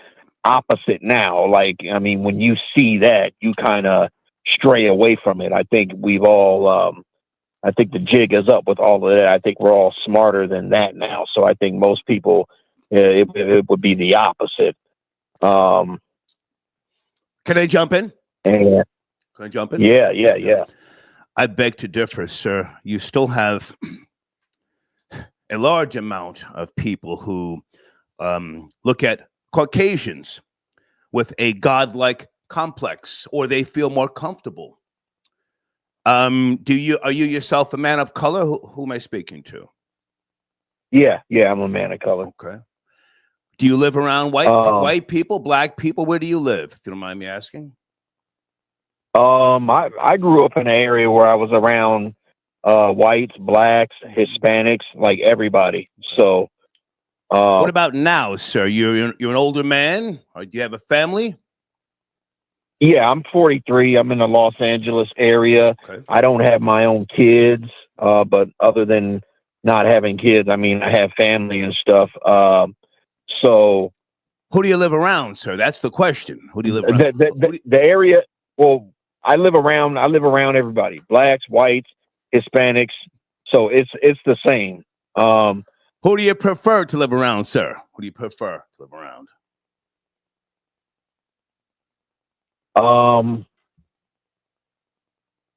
opposite now. Like, I mean, when you see that, you kind of stray away from it. I think we've all, I think the jig is up with all of that. I think we're all smarter than that now. So I think most people, it would be the opposite. Can I jump in? And, Can I jump in? Yeah. I beg to differ, sir. You still have a large amount of people who look at Caucasians with a godlike complex, or they feel more comfortable. Are you yourself a man of color? Who am I speaking to? Yeah, I'm a man of color. Okay. Do you live around white people, black people? Where do you live, if you don't mind me asking? I grew up in an area where I was around whites, blacks, Hispanics, like everybody. So what about now, sir? You're an older man, or do you have a family? Yeah, I'm 43. I'm in the Los Angeles area. Okay. I don't have my own kids, but other than not having kids, I mean, I have family and stuff. So who do you live around, sir? That's the question. Who do you live around? The area, well, I live around everybody, blacks, whites, Hispanics. So it's the same. Who do you prefer to live around, sir? Who do you prefer to live around?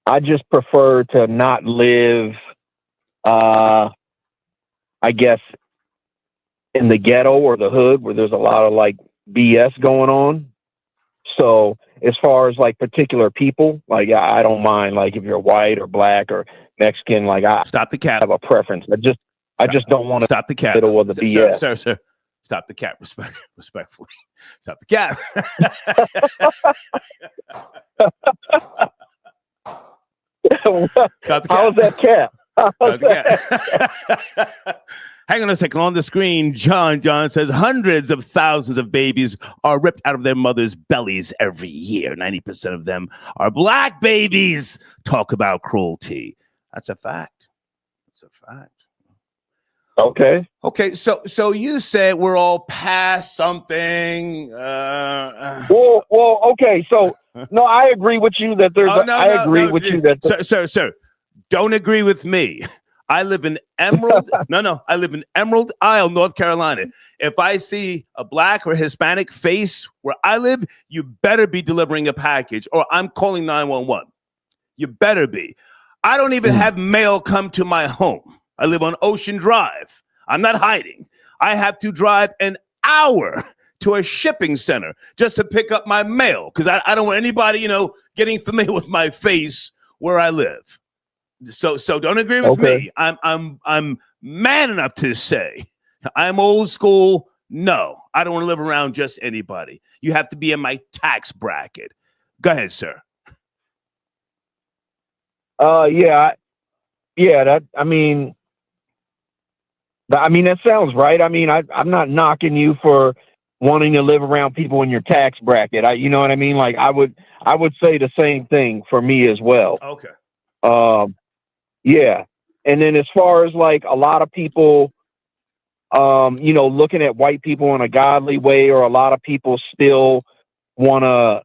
I just prefer to not live, I guess, in the ghetto or the hood where there's a lot of like BS going on. So as far as like particular people, like I don't mind, like if you're white or black or Mexican, like I stop the cap. Have a preference. I just don't want to stop the cap. Middle of the BS. Sir. Stop the cap. Respectfully. Stop the cap. Stop the cap. How's that cap? Hang on a second. On the screen, John says hundreds of thousands of babies are ripped out of their mothers' bellies every year. 90% of them are black babies. Talk about cruelty. That's a fact. That's a fact. Okay. So you said we're all past something. Well. Okay. So no, I agree with you that there's. I agree with you that. Sir, don't agree with me. I live in Emerald. I live in Emerald Isle, North Carolina. If I see a black or Hispanic face where I live, you better be delivering a package, or I'm calling 911. You better be. I don't even have mail come to my home. I live on Ocean Drive. I'm not hiding. I have to drive an hour to a shipping center just to pick up my mail because I don't want anybody, getting familiar with my face where I live. So don't agree with me. I'm man enough to say I'm old school. No, I don't want to live around just anybody. You have to be in my tax bracket. Go ahead, sir. Yeah. That sounds right. I mean, I'm not knocking you for wanting to live around people in your tax bracket. You know what I mean? Like I would say the same thing for me as well. Okay. Yeah. And then as far as like a lot of people, looking at white people in a godly way, or a lot of people still want to,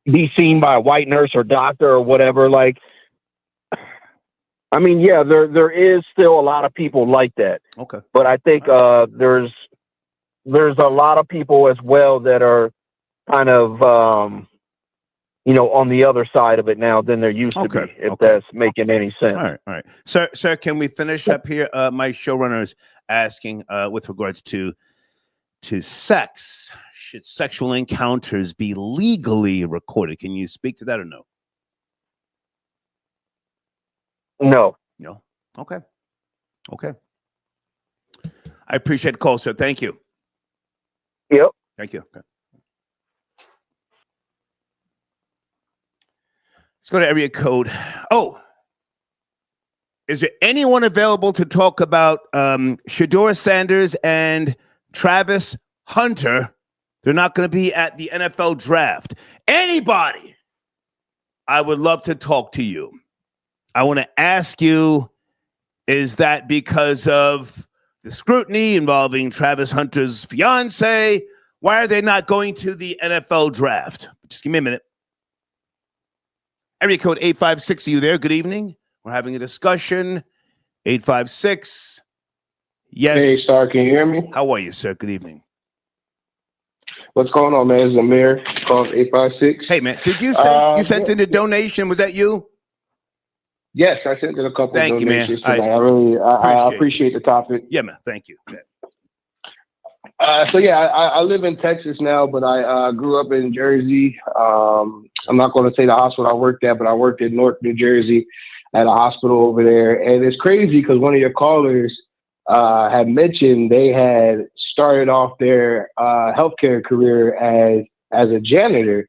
be seen by a white nurse or doctor or whatever. Like, I mean, yeah, there is still a lot of people like that. Okay. But I think there's a lot of people as well that are kind of on the other side of it now than there used to be, if that's making any sense. All right. Sir, can we finish up here? My showrunner is asking with regards to sex. Should sexual encounters be legally recorded? Can you speak to that or no? No. Okay. I appreciate the call, sir. Thank you. Yep. Thank you. Okay. Let's go to area code. Oh, is there anyone available to talk about Shedeur Sanders and Travis Hunter? They're not going to be at the NFL draft. Anybody? I would love to talk to you. I want to ask you, is that because of the scrutiny involving Travis Hunter's fiance? Why are they not going to the NFL draft? Just give me a minute. Area code 856, are you there? Good evening. We're having a discussion. 856. Yes. Hey, Star, can you hear me? How are you, sir? Good evening. What's going on, man? It's Amir. Call 856. Hey, man. Did you say you sent in a donation? Was that you? Yes, I sent in a couple Thank donations you, man. tonight. I appreciate the topic. Yeah, man. Thank you. I live in Texas now, but I grew up in Jersey. I'm not going to say the hospital I worked at, but I worked in North New Jersey at a hospital over there. And it's crazy because one of your callers had mentioned they had started off their healthcare career as a janitor.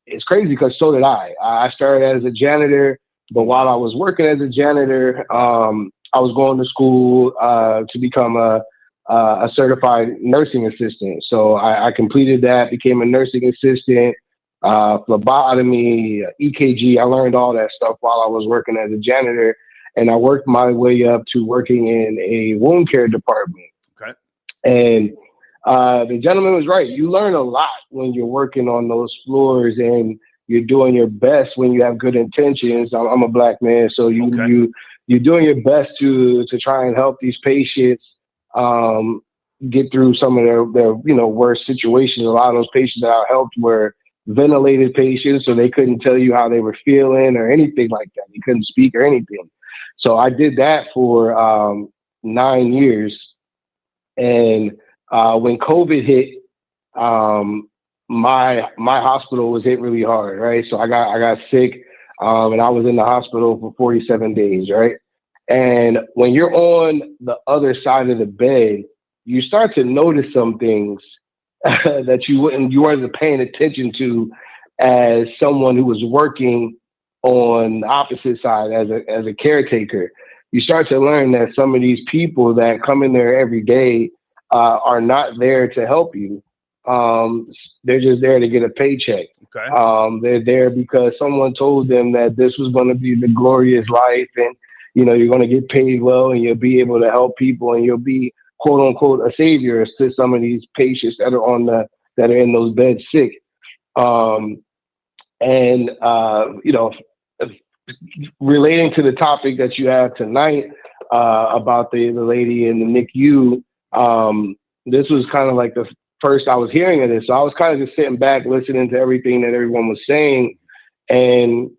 It's crazy because so did I. I started as a janitor, but while I was working as a janitor, I was going to school to become a certified nursing assistant. So I completed that, became a nursing assistant, phlebotomy, EKG. I learned all that stuff while I was working as a janitor, and I worked my way up to working in a wound care department. Okay. And the gentleman was right. You learn a lot when you're working on those floors, and you're doing your best when you have good intentions. I'm a black man, so you're doing your best to try and help these patients get through some of their worst situations. A lot of those patients that I helped were ventilated patients, so they couldn't tell you how they were feeling or anything like that. They couldn't speak or anything. So I did that for 9 years. And when COVID hit, my hospital was hit really hard, right? So I got sick, and I was in the hospital for 47 days, right? And when you're on the other side of the bed, you start to notice some things that you weren't paying attention to as someone who was working on the opposite side as a caretaker. You start to learn that some of these people that come in there every day are not there to help you. They're just there to get a paycheck. Okay. They're there because someone told them that this was going to be the glorious life, and you're going to get paid well, and you'll be able to help people, and you'll be quote unquote a savior to some of these patients that are in those beds sick. Relating to the topic that you have tonight about the lady in the NICU, this was kind of like the first I was hearing of this. So I was kind of just sitting back, listening to everything that everyone was saying, and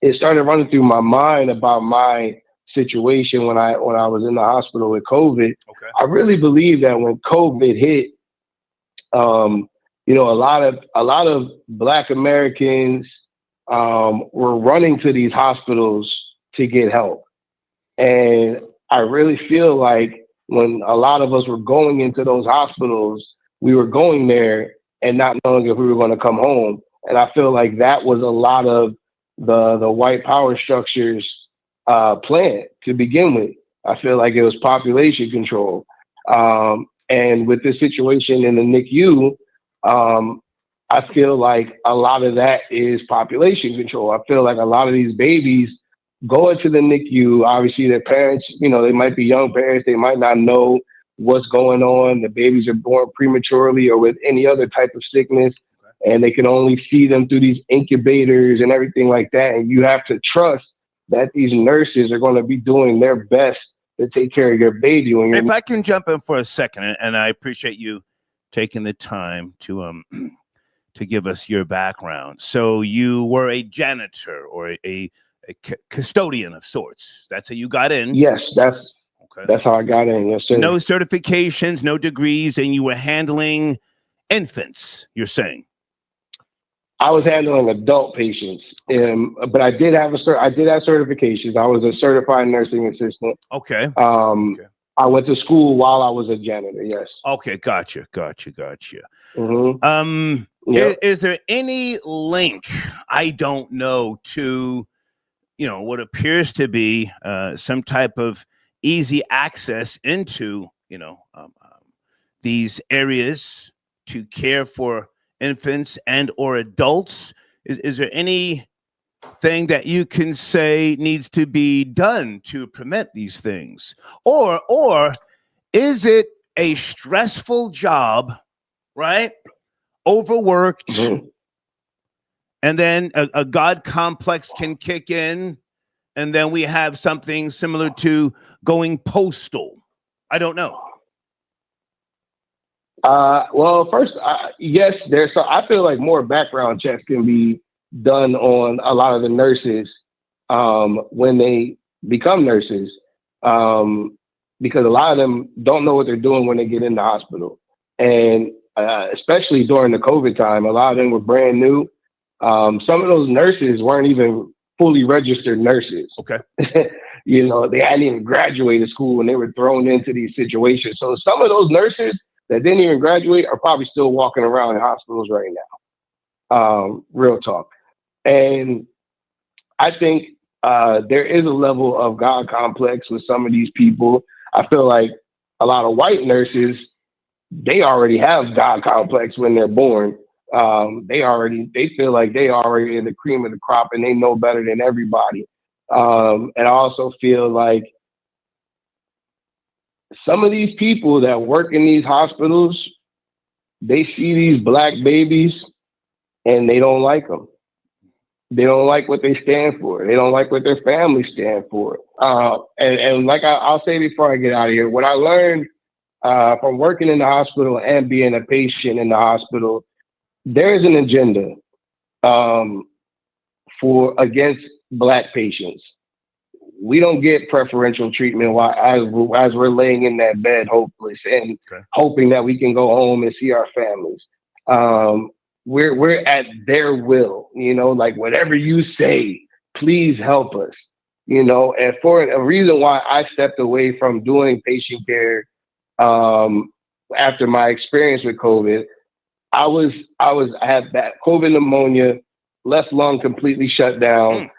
it started running through my mind about my situation when I was in the hospital with COVID. Okay. I really believe that when COVID hit, a lot of Black Americans were running to these hospitals to get help. And I really feel like when a lot of us were going into those hospitals, we were going there and not knowing if we were going to come home. And I feel like that was a lot of the white power structures plan to begin with. I feel like it was population control. And with this situation in the NICU, I feel like a lot of that is population control. I feel like a lot of these babies go into the NICU. Obviously, their parents, they might be young parents. They might not know what's going on. The babies are born prematurely or with any other type of sickness, and they can only see them through these incubators and everything like that. And you have to trust that these nurses are going to be doing their best to take care of your baby. If I can jump in for a second, and I appreciate you taking the time to give us your background. So you were a janitor or a custodian of sorts. That's how you got in? Yes, that's how I got in. Yes, sir. No certifications, no degrees, and you were handling infants, you're saying? I was handling adult patients, but I did have certifications. I was a certified nursing assistant. Okay. I went to school while I was a janitor. Yes. Okay, gotcha. Mm-hmm. Yep. Is there any link, I don't know, to, what appears to be some type of easy access into, these areas to care for infants and or adults? Is there anything that you can say needs to be done to prevent these things? Or is it a stressful job, right? Overworked, and then a God complex can kick in, and then we have something similar to going postal? I don't know. Well, first, yes, I feel like more background checks can be done on a lot of the nurses when they become nurses, because a lot of them don't know what they're doing when they get in the hospital. And especially during the COVID time, a lot of them were brand new. Some of those nurses weren't even fully registered nurses. Okay. They hadn't even graduated school when they were thrown into these situations. So some of those nurses that didn't even graduate are probably still walking around in hospitals right now. Real talk. And I think there is a level of God complex with some of these people. I feel like a lot of white nurses, they already have God complex when they're born. They feel like they already in the cream of the crop and they know better than everybody. And I also feel like some of these people that work in these hospitals, they see these black babies and they don't like them. They don't like what they stand for. They don't like what their families stand for. And like I'll say before I get out of here, what I learned from working in the hospital and being a patient in the hospital, there is an agenda against black patients. We don't get preferential treatment as we're laying in that bed, hopeless and hoping that we can go home and see our families. We're at their will, like whatever you say, please help us, and for a reason why I stepped away from doing patient care after my experience with COVID. I had that COVID pneumonia, left lung completely shut down,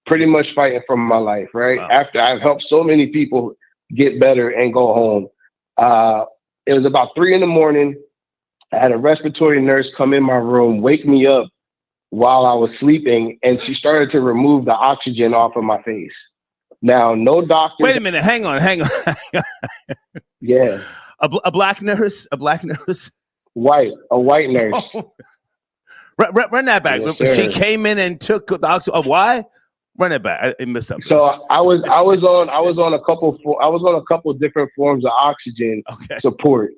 pretty much fighting for my life, right? Wow. After I've helped so many people get better and go home. It was about 3 a.m. I had a respiratory nurse come in my room, wake me up while I was sleeping, and she started to remove the oxygen off of my face. Now, no doctor. Wait a minute. Hang on. Yeah. A black nurse? A white nurse. Oh. Run that back. Yes, she came in and took the oxygen. Why? Run it back. I missed something. So I was on a couple different forms of oxygen support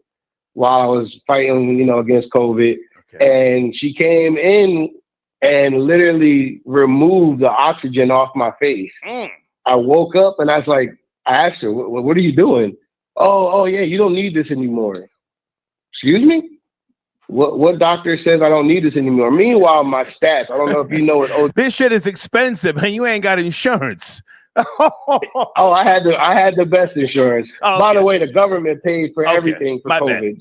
while I was fighting, against COVID. Okay. And she came in and literally removed the oxygen off my face. I woke up and I asked her, what are you doing? Oh yeah, you don't need this anymore. Excuse me? What doctor says I don't need this anymore? Meanwhile, my stats, I don't know if you know what. This shit is expensive and you ain't got insurance. Oh, I had the best insurance. Oh, okay. By the way, the government paid for everything for COVID.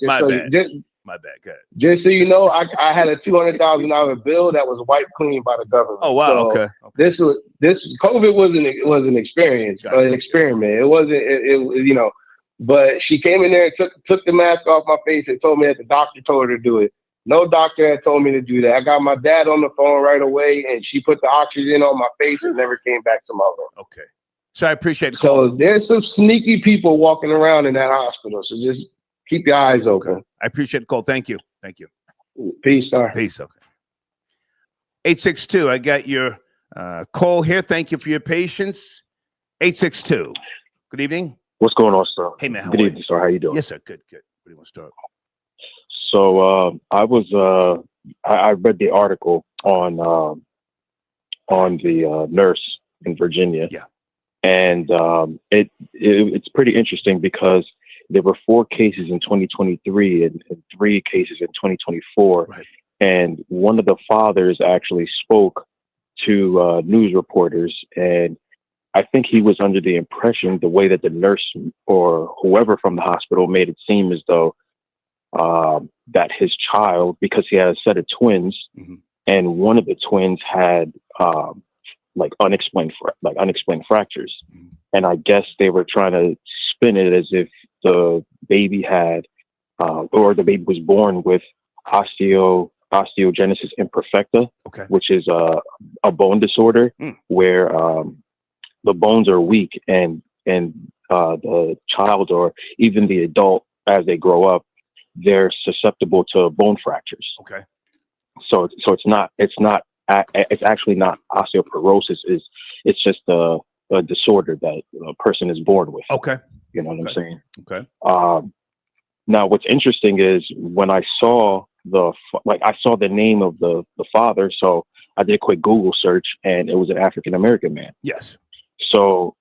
My bad. Good. Just so you know, I had a $200,000 bill that was wiped clean by the government. Oh wow! So okay. This COVID was an experience, an experiment. It wasn't. But she came in there and took the mask off my face and told me that the doctor told her to do it. No doctor had told me to do that. I got my dad on the phone right away, and she put the oxygen on my face and never came back to my room. Okay. So I appreciate it. So there's some sneaky people walking around in that hospital. So just keep your eyes open. Okay. I appreciate the call. Thank you. Peace, sir. Peace. Okay. 862. I got your call here. Thank you for your patience. 862. Good evening. What's going on, sir? Hey, man. Good evening, sir. How you doing? Yes, sir. Good. Where do you want to start? So I read the article on the nurse in Virginia. Yeah. And it's pretty interesting because there were 4 cases in 2023 and 3 cases in 2024. Right. And one of the fathers actually spoke to news reporters, and I think he was under the impression the way that the nurse or whoever from the hospital made it seem as though that his child, because he had a set of twins, and one of the twins had like unexplained fractures, and I guess they were trying to spin it as if the baby had or the baby was born with osteogenesis imperfecta, which is a bone disorder where the bones are weak, and the child or even the adult, as they grow up, they're susceptible to bone fractures. So it's actually not osteoporosis. It's just a disorder that a person is born with. You know what I'm saying? Now, what's interesting is when I saw I saw the name of the father, so I did a quick Google search, and it was an African American man. So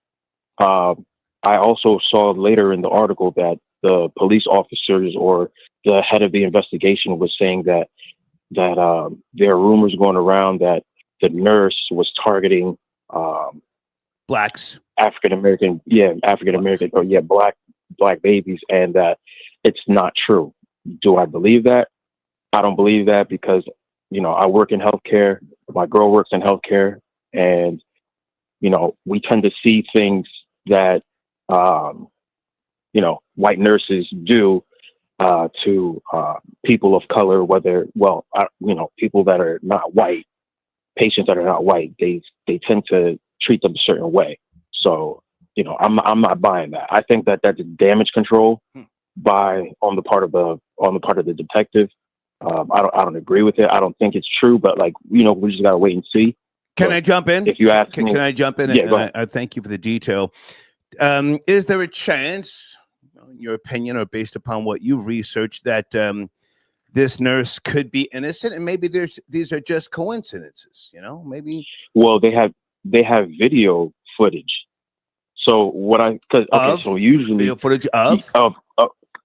I also saw later in the article that the police officers or the head of the investigation was saying that there are rumors going around that the nurse was targeting blacks, African American, black babies, and that it's not true. Do I believe that? I don't believe that, because I work in healthcare. My girl works in healthcare, and we tend to see things that white nurses do to people of color, people that are not white, patients that are not white. They tend to treat them a certain way. So I'm not buying that. I think that that's damage control on the part of the detective. I don't agree with it. I don't think it's true, but we just gotta wait and see. Can I jump in? If you ask me, can I jump in? Yeah, I thank you for the detail. Is there a chance, in your opinion, or based upon what you've researched, that this nurse could be innocent, and maybe these are just coincidences? Maybe. Well, they have video footage. So usually video footage of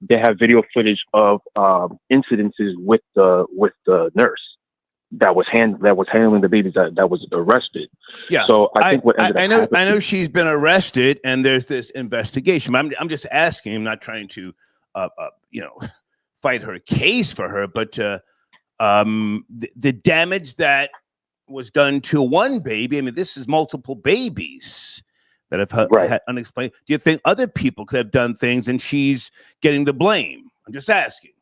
they have video footage of incidences with the nurse that was handling the babies that was arrested. Yeah. So I think what ended up I know she's been arrested, and there's this investigation. I'm just asking. I'm not trying to fight her case for her, but the damage that was done to one baby. I mean, this is multiple babies that have had unexplained. Do you think other people could have done things, and she's getting the blame? I'm just asking.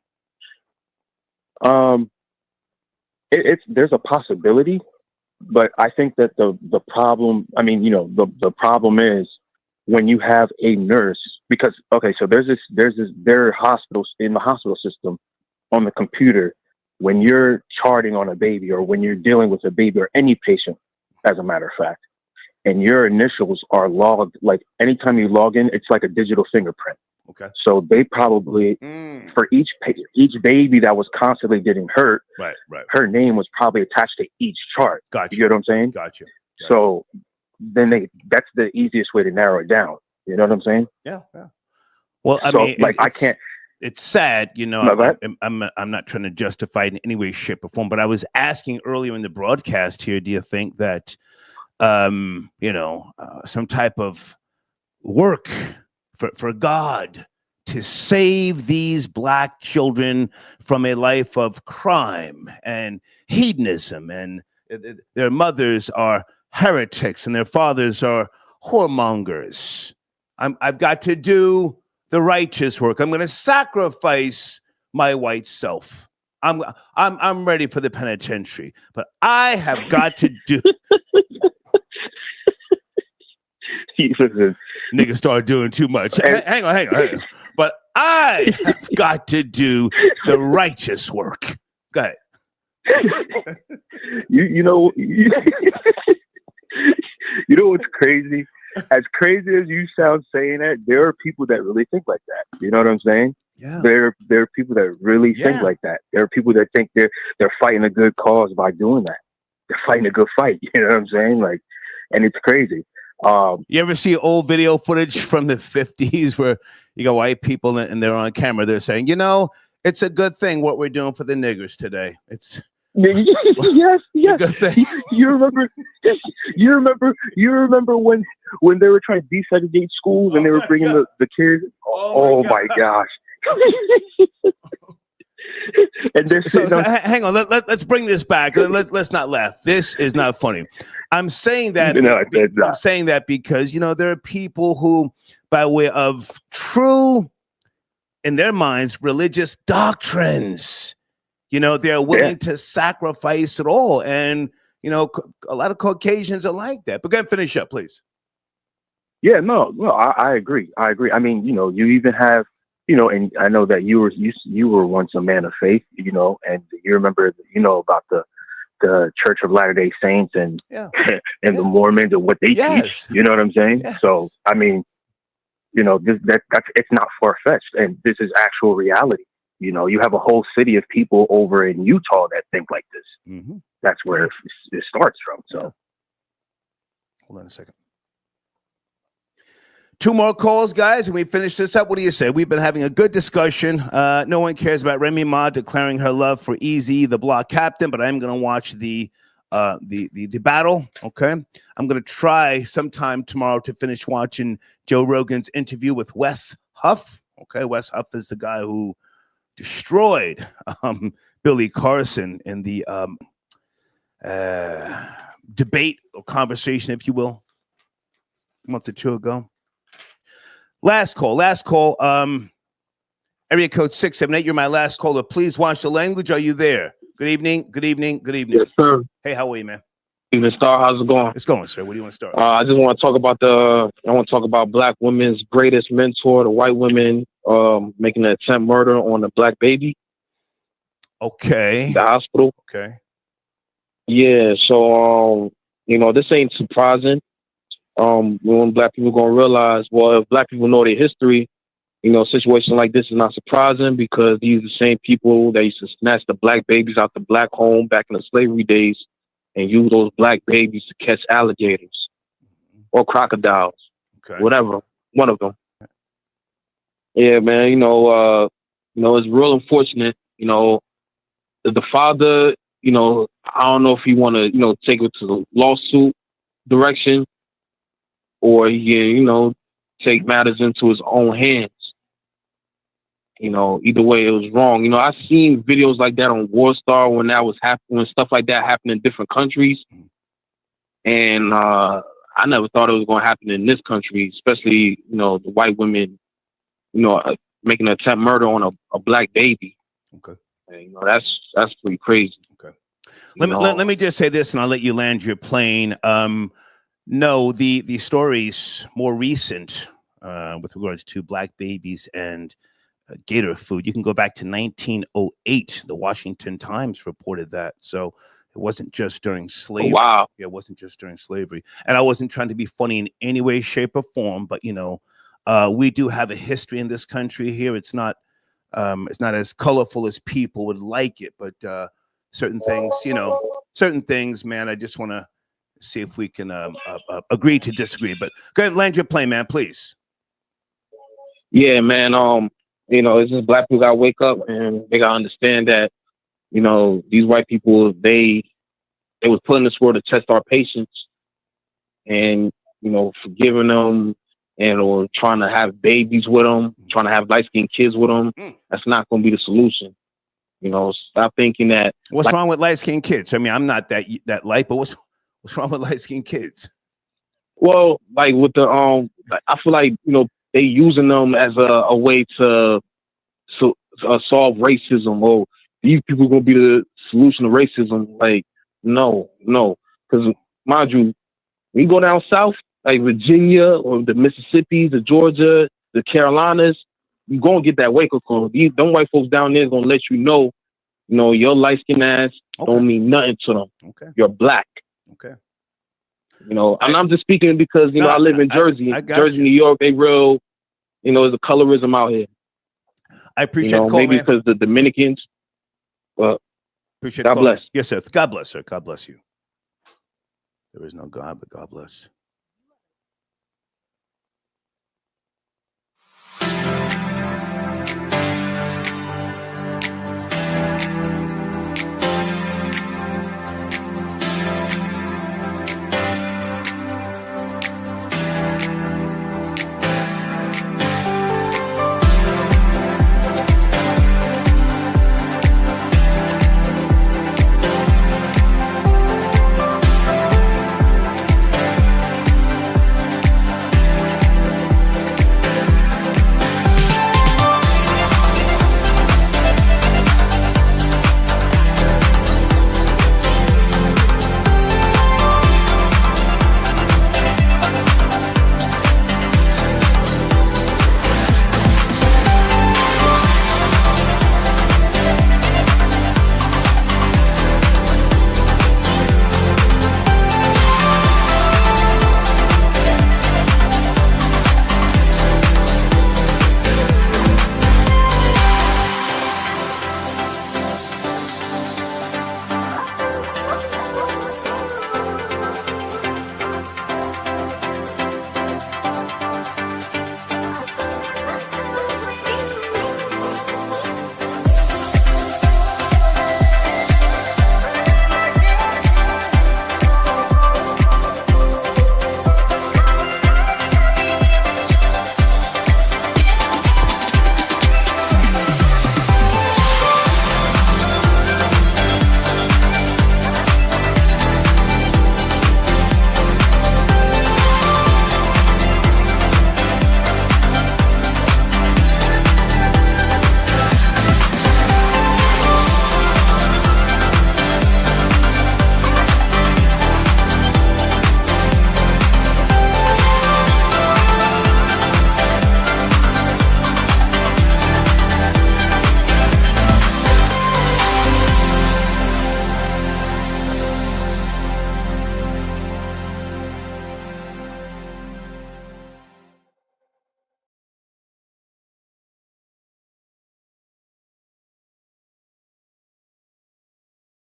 There's a possibility, but I think that the problem. I mean, the problem is when you have a nurse, because so there are hospitals in the hospital system on the computer. When you're charting on a baby, or when you're dealing with a baby, or any patient, as a matter of fact, and your initials are logged, like anytime you log in, it's like a digital fingerprint. So they probably, for each baby that was constantly getting hurt, her name was probably attached to each chart. Gotcha. You get what I'm saying? Gotcha. So then that's the easiest way to narrow it down. You know what I'm saying? Yeah. Well, I mean, I can't. It's sad, I'm not trying to justify it in any way, shape, or form, but I was asking earlier in the broadcast here, do you think that, some type of work for God to save these black children from a life of crime and hedonism, and their mothers are heretics and their fathers are whoremongers? I've got to do the righteous work. I'm going to sacrifice my white self. I'm ready for the penitentiary, but I have got to do. Niggas start doing too much. Hang on. But I have got to do the righteous work. Go ahead. You know what's crazy? As crazy as you sound saying that, there are people that really think like that. You know what I'm saying? Yeah. There are people that really think like that. There are people that think they're fighting a good cause by doing that. They're fighting a good fight. You know what I'm saying? And it's crazy. You ever see old video footage from the 50s where you got white people and they're on camera? They're saying, it's a good thing what we're doing for the niggers today. It's yes. It's a good thing. You remember when they were trying to desegregate schools and they were bringing the kids? Oh my gosh. And they're So sitting on, hang on. Let's bring this back. Let's not laugh. This is not funny. I'm saying that. No, it's not. I'm saying that because there are people who, by way of true, in their minds, religious doctrines, they're willing to sacrifice it all, and a lot of Caucasians are like that. But go ahead and finish up, please. Yeah, no, I agree. I agree. I mean, you even have, and I know that you were once a man of faith, and you remember, about the Church of Latter-day Saints and and the Mormons and what they teach. You know what I'm saying? Yes. So, I mean, it's not far-fetched, and this is actual reality. You have a whole city of people over in Utah that think like this. Mm-hmm. That's where it starts from. So, hold on a second. 2 more calls, guys, and we finish this up. What do you say? We've been having a good discussion. No one cares about Remy Ma declaring her love for Easy, the block captain, but I'm going to watch the battle. Okay, I'm going to try sometime tomorrow to finish watching Joe Rogan's interview with Wes Huff. Okay, Wes Huff is the guy who destroyed Billy Carson in the debate or conversation, if you will, a month or 2 ago. Last call. Area code 678. You're my last caller. Please watch the language. Are you there? Good evening. Yes, sir. Hey, how are you, man? Evening, Star. How's it going? It's going, sir. Where do you want to start? I just want to talk about Black women's greatest mentor, the white women making an attempt murder on a Black baby. Okay. The hospital. Okay. Yeah. So this ain't surprising. When Black people gonna realize, well, if Black people know their history, a situation like this is not surprising because these are the same people that used to snatch the Black babies out the Black home back in the slavery days and use those Black babies to catch alligators or crocodiles, whatever, one of them. Yeah, man. It's real unfortunate. The father, I don't know if he want to, take it to the lawsuit direction. Or he, take matters into his own hands. Either way, it was wrong. I've seen videos like that on Warstar when that was happening, when stuff like that happened in different countries. And I never thought it was going to happen in this country, especially, the white women, making an attempt murder on a Black baby. Okay. And, that's pretty crazy. Okay. Let me just say this, and I'll let you land your plane. No, the stories more recent with regards to Black babies and gator food. You can go back to 1908. The Washington Times reported that. So it wasn't just during slavery. Oh, wow. Yeah, it wasn't just during slavery. And I wasn't trying to be funny in any way, shape, or form. But we do have a history in this country here. It's not as colorful as people would like it. But certain things, man. I just want to see if we can agree to disagree. But go ahead and land your plane, man, please. Yeah, man. It's just Black people gotta wake up and they gotta understand that, these white people, they was put in this world to test our patience and, forgiving them or trying to have babies with them, trying to have light-skinned kids with them. That's not going to be the solution. Stop thinking that. What's wrong with light-skinned kids? I mean, I'm not that light, but what's wrong with light-skinned kids? Well, like with the I feel like they using them as a way to solve racism. Or these people gonna be the solution to racism? Like, no, because mind you, when you go down south, like Virginia or the Mississippi, the Georgia, the Carolinas, you gonna get that wake up call. Them white folks down there is gonna let you know, your light skin ass don't mean nothing to them. Okay, you're Black. Okay. And I'm just speaking because, I live in Jersey. Jersey, New York, they real, there's a colorism out here. I appreciate the call, maybe man. because the Dominicans, but appreciate God bless. Yes, sir. God bless, sir. God bless you. There is no God, but God bless.